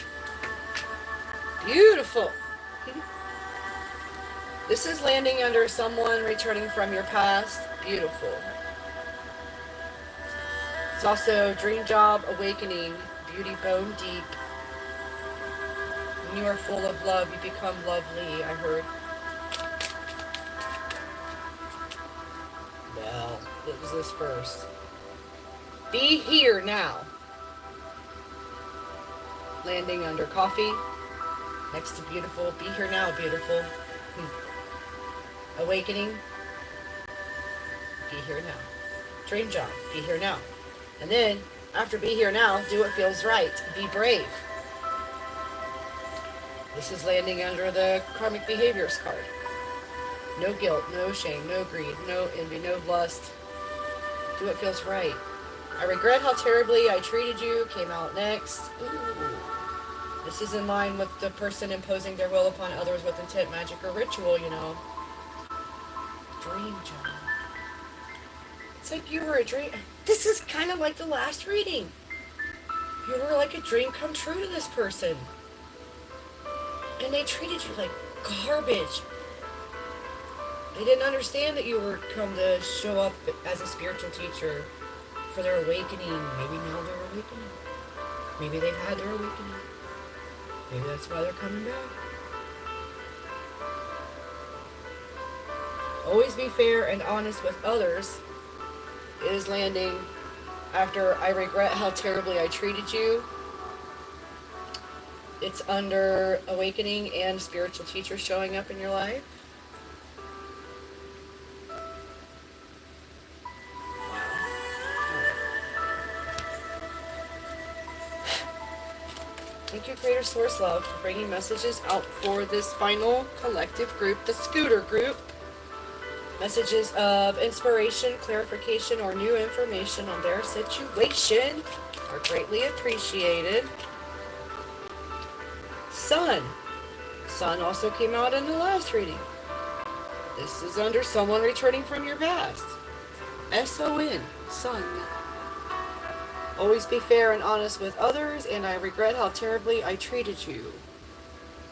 Beautiful. This is landing under someone returning from your past. Beautiful. It's also Dream Job, Awakening, Beauty Bone Deep. When you are full of love, you become lovely, I heard. Well, what was this first? Be here now. Landing under Coffee. Next to Beautiful. Be here now, beautiful. Awakening. Be here now. Dream Job. Be here now. And then, after Be Here Now, do what feels right. Be brave. This is landing under the Karmic Behaviors card. No guilt, no shame, no greed, no envy, no lust. Do what feels right. I regret how terribly I treated you. Came out next. Ooh. This is in line with the person imposing their will upon others with intent, magic, or ritual, you know. Dream Job. It's like you were a dream. This is kind of like the last reading. You were like a dream come true to this person. And they treated you like garbage. They didn't understand that you were come to show up as a spiritual teacher for their awakening. Maybe now they're awakening. Maybe they've had their awakening. Maybe that's why they're coming back. Always be fair and honest with others is landing after I regret how terribly I treated you. It's under Awakening and spiritual teacher showing up in your life. Thank you, Creator Source Love, for bringing messages out for this final collective group, the Scooter Group. Messages of inspiration, clarification, or new information on their situation are greatly appreciated. Sun. Sun also came out in the last reading. This is under someone returning from your past. S-O-N. Sun. Always be fair and honest with others, and I regret how terribly I treated you.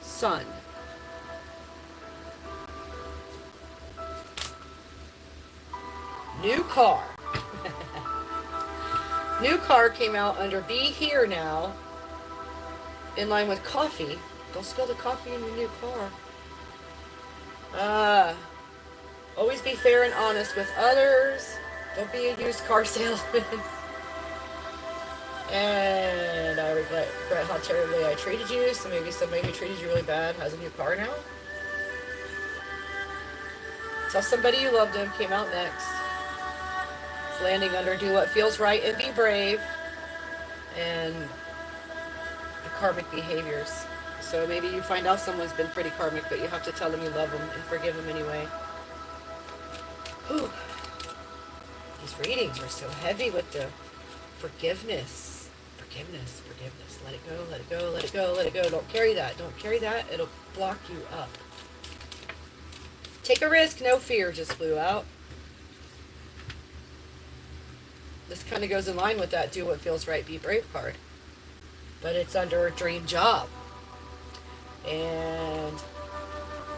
Sun. New car. New car came out under Be Here Now, in line with Coffee. Don't spill the coffee in your new car. Always be fair and honest with others. Don't be a used car salesman. And I regret how terribly I treated you. So maybe somebody who treated you really bad has a new car now. Tell somebody you loved them came out next. It's landing under Do What Feels Right and Be Brave. And the Karmic Behaviors. So maybe you find out someone's been pretty karmic, but you have to tell them you love them and forgive them anyway. Whew. These readings are so heavy with the forgiveness. Forgiveness. Let it go, let it go, let it go, let it go. Don't carry that. Don't carry that. It'll block you up. Take a risk, no fear just flew out. This kind of goes in line with that do what feels right, be brave card. But it's under a dream job. And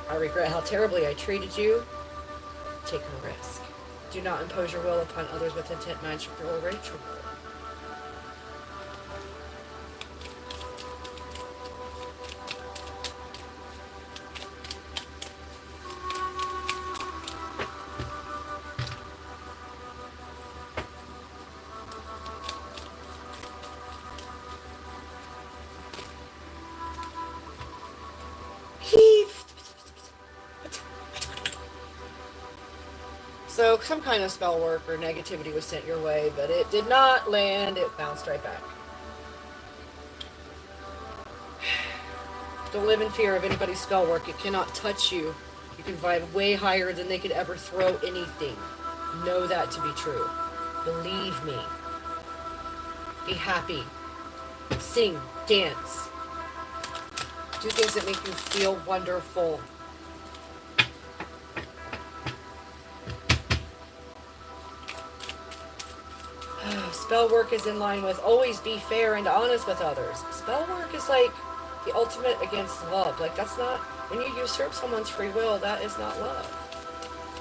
I regret how terribly I treated you. Take a risk. Do not impose your will upon others with intent, magic, or ritual. So some kind of spell work or negativity was sent your way, but it did not land. It bounced right back. Don't live in fear of anybody's spell work. It cannot touch you. You can vibe way higher than they could ever throw anything. Know that to be true. Believe me. Be happy. Sing. Dance. Do things that make you feel wonderful. Spell work is in line with always be fair and honest with others. Spell work is like the ultimate against love. Like, that's not, when you usurp someone's free will, that is not love.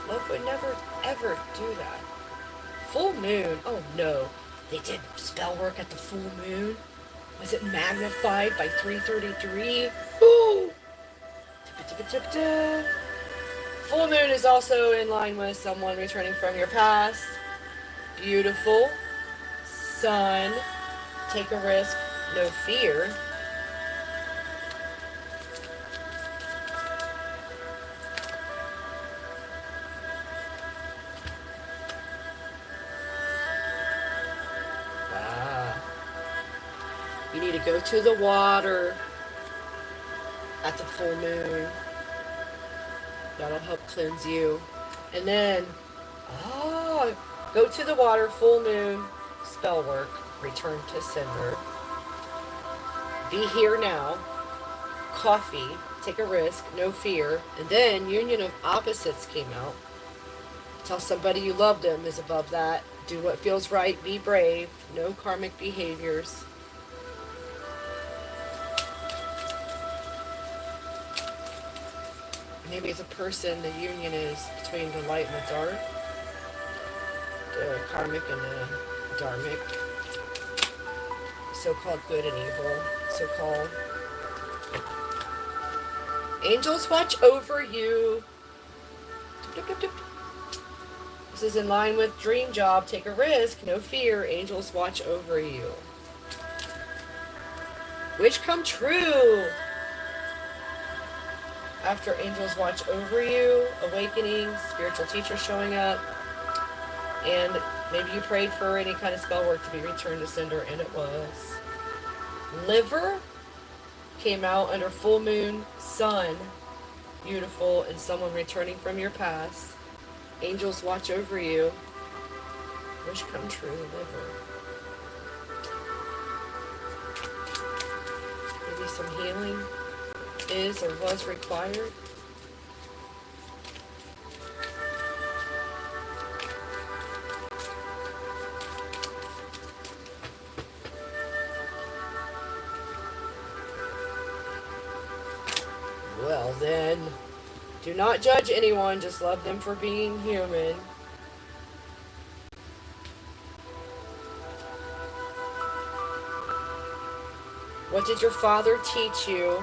Love would never, ever do that. Full moon. Oh no. They did spell work at the full moon? Was it magnified by 333? Ooh! Full moon is also in line with someone returning from your past. Beautiful. Sun. Take a risk. No fear. You need to go to the water at the full moon. That'll help cleanse you. And then, go to the water, full moon, spell work, return to sender. Be here now. Coffee, take a risk, no fear. And then union of opposites came out. Tell somebody you love them is above that. Do what feels right, be brave, no karmic behaviors. Maybe as a person, the union is between the light and the dark, the karmic and the dharmic, so-called good and evil, so-called. Angels watch over you. This is in line with dream job. Take a risk, no fear. Angels watch over you. Wish come true. After angels watch over you, awakening, spiritual teacher showing up, and maybe you prayed for any kind of spell work to be returned to sender, and it was. Liver came out under full moon, sun, beautiful, and someone returning from your past. Angels watch over you. Wish come true, liver. Maybe some healing is or was required. Well then, do not judge anyone, just love them for being human. What did your father teach you?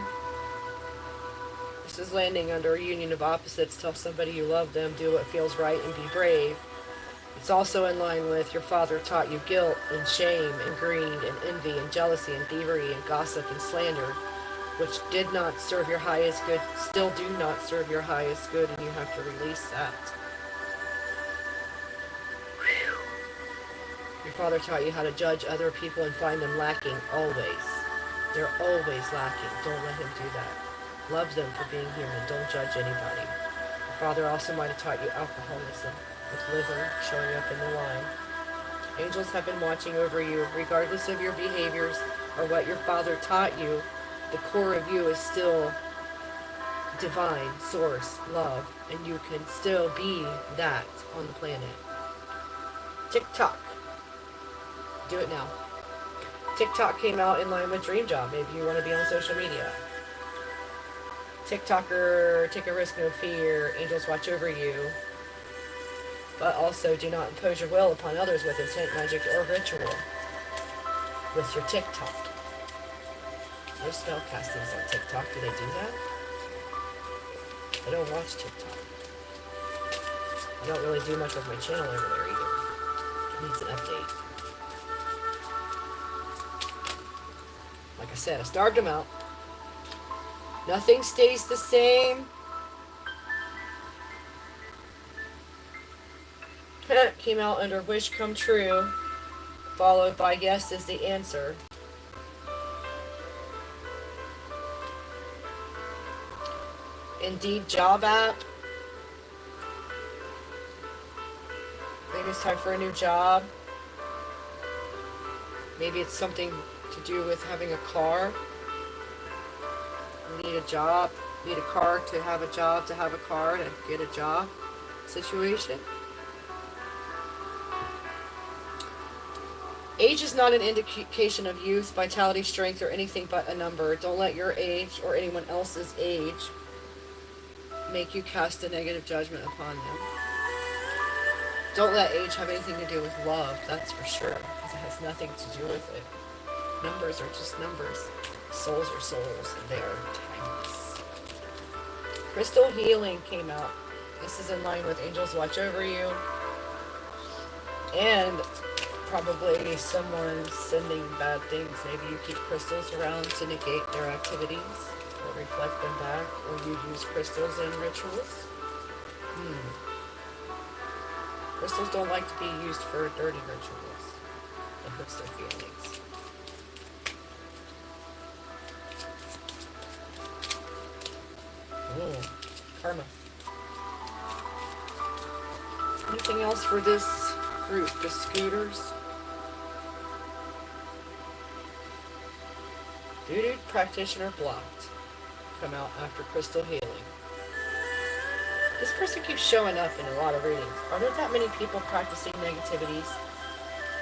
This is landing under a union of opposites. Tell somebody you love them, do what feels right, and be brave. It's also in line with your father taught you guilt and shame and greed and envy and jealousy and thievery and gossip and slander, which did not serve your highest good, still do not serve your highest good, and you have to release that. Whew. Your father taught you how to judge other people and find them lacking always. They're always lacking. Don't let him do that. Love them for being human. Don't judge anybody. Your father also might have taught you alcoholism, with liver showing up in the line. Angels have been watching over you, regardless of your behaviors or what your father taught you. The core of you is still divine source love, and you can still be that on the planet. TikTok. Do it now. TikTok came out in line with Dream Job. Maybe you want to be on social media. TikToker, take a risk, no fear. Angels watch over you. But also do not impose your will upon others with intent, magic, or ritual with your TikTok. There's spell castings on TikTok. Do they do that? I don't watch TikTok. I don't really do much with my channel over there either. It needs an update. Like I said, I starved them out. Nothing stays the same. Came out under Wish Come True, followed by Yes is the Answer. Indeed job app. Maybe it's time for a new job. Maybe it's something to do with having a car. You need a job, need a car to have a job, to have a car to get a job situation. Age is not an indication of youth, vitality, strength, or anything but a number. Don't let your age or anyone else's age make you cast a negative judgment upon them. Don't let age have anything to do with love, that's for sure, because it has nothing to do with it. Numbers are just numbers. Souls are souls, and they are timeless. Crystal Healing came out. This is in line with Angels Watch Over You. And probably someone sending bad things. Maybe you keep crystals around to negate their activities or reflect them back, or you use crystals in rituals. Crystals don't like to be used for dirty rituals. It hurts their feelings. Karma. Anything else for this group, the scooters? Voodoo practitioner blocked. Come out after crystal healing. This person keeps showing up in a lot of readings. Are there that many people practicing negativities?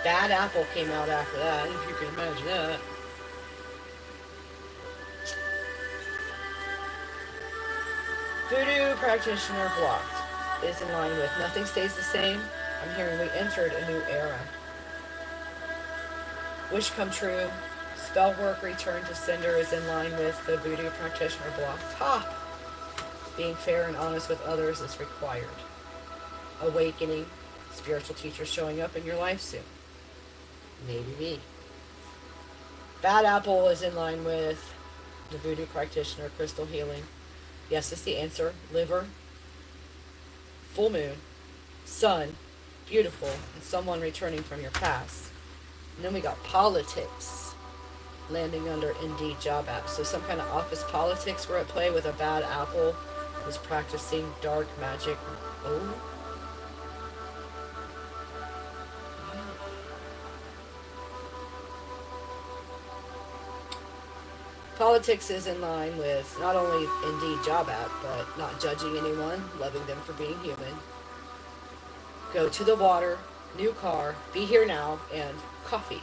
Bad Apple came out after that, if you can imagine that. Voodoo practitioner blocked is in line with nothing stays the same. I'm hearing we entered a new era. Wish come true. Spell work return to sender is in line with the voodoo practitioner blocked. Ha! Being fair and honest with others is required. Awakening. Spiritual teacher showing up in your life soon. Maybe me. Bad Apple is in line with the voodoo practitioner, crystal healing. Yes is the answer. Liver. Full moon. Sun. Beautiful. And someone returning from your past. And then we got politics. Landing under Indeed job apps. So some kind of office politics were at play with a bad apple who's practicing dark magic. Oh. Politics is in line with not only Indeed job app, but not judging anyone, loving them for being human. Go to the water, new car, be here now, and coffee.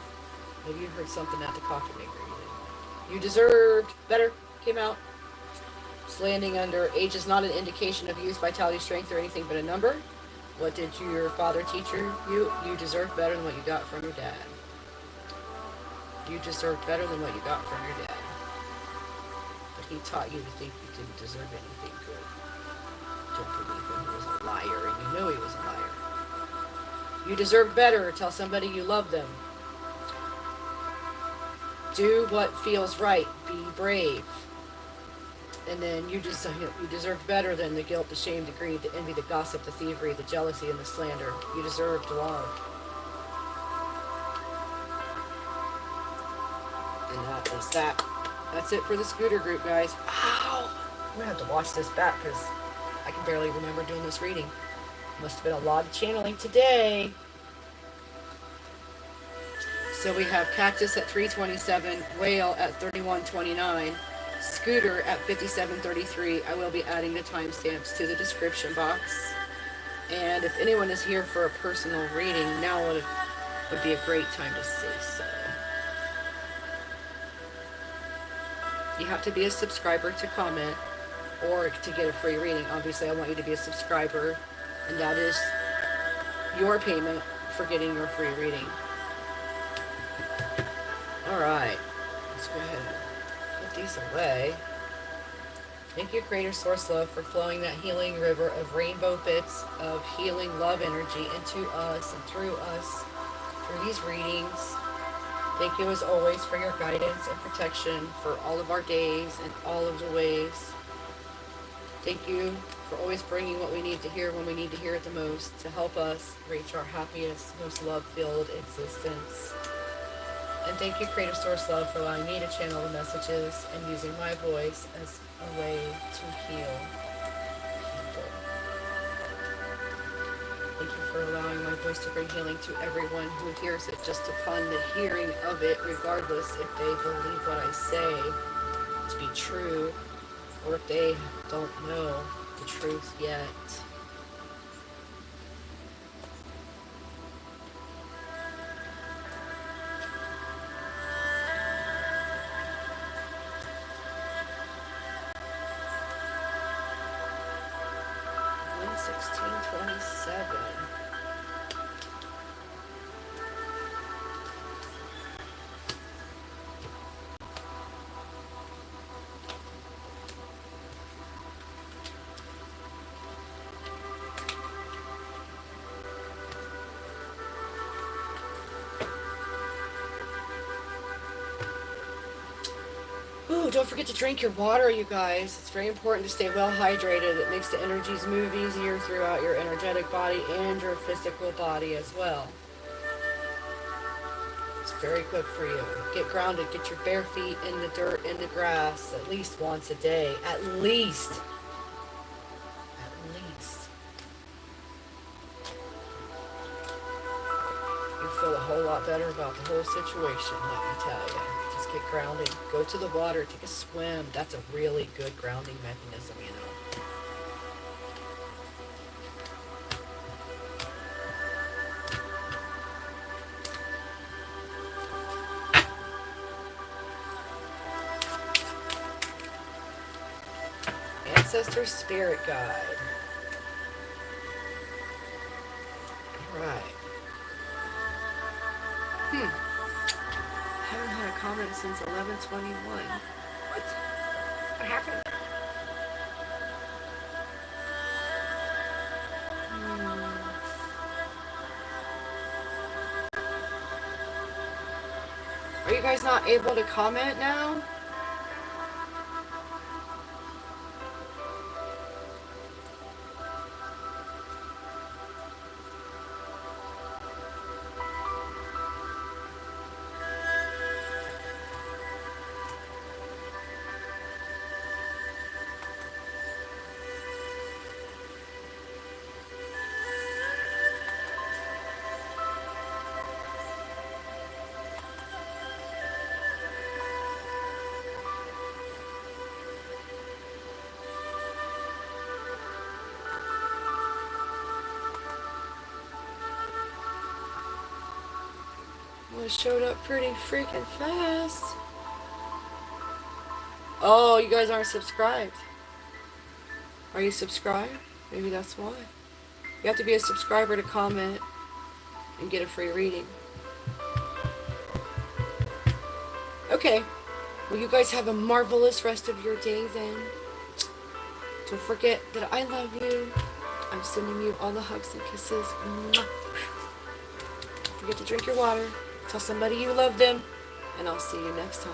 Maybe you heard something at the coffee maker. You deserved better. Came out. It's landing under age is not an indication of youth, vitality, strength, or anything but a number. What did your father teach you? You deserve better than what you got from your dad. You deserved better than what you got from your dad. But he taught you to think you didn't deserve anything good. Don't believe him. He was a liar, and you knew he was a liar. You deserve better. Tell somebody you love them. Do what feels right. Be brave. And then you deserved better than the guilt, the shame, the greed, the envy, the gossip, the thievery, the jealousy, and the slander. You deserved love. And that is that. That's it for the scooter group, guys. Ow! I'm going to have to watch this back because I can barely remember doing this reading. Must have been a lot of channeling today. So we have Cactus at 327, Whale at 3129, Scooter at 5733. I will be adding the timestamps to the description box. And if anyone is here for a personal reading, now would be a great time to say so. You have to be a subscriber to comment or to get a free reading. Obviously, I want you to be a subscriber, and that is your payment for getting your free reading. Alright, let's go ahead and put these away. Thank you, Creator Source Love, for flowing that healing river of rainbow bits of healing love energy into us and through us, through these readings. Thank you, as always, for your guidance and protection for all of our days and all of the ways. Thank you for always bringing what we need to hear when we need to hear it the most to help us reach our happiest, most love-filled existence. And thank you, Creator Source Love, for allowing me to channel the messages and using my voice as a way to heal people. Thank you for allowing my voice to bring healing to everyone who hears it, just upon the hearing of it, regardless if they believe what I say to be true, or if they don't know the truth yet. Ooh, don't forget to drink your water, you guys. It's very important to stay well hydrated. It makes the energies move easier throughout your energetic body and your physical body as well. It's very good for you. Get grounded. Get your bare feet in the dirt, in the grass, at least once a day. At least. You'll feel a whole lot better about the whole situation, let me tell you. Just get grounded. Go to the water. Take a swim. That's a really good grounding mechanism, you know. Ancestor Spirit Guide. Right. Haven't had a comment since 11:21. What? What happened? Are you guys not able to comment now? Well, it showed up pretty freaking fast. Oh, you guys aren't subscribed. Are you subscribed? Maybe that's why. You have to be a subscriber to comment and get a free reading. Okay. Well, you guys have a marvelous rest of your day then. Don't forget that I love you. I'm sending you all the hugs and kisses. Don't forget to drink your water. Tell somebody you love them. And I'll see you next time.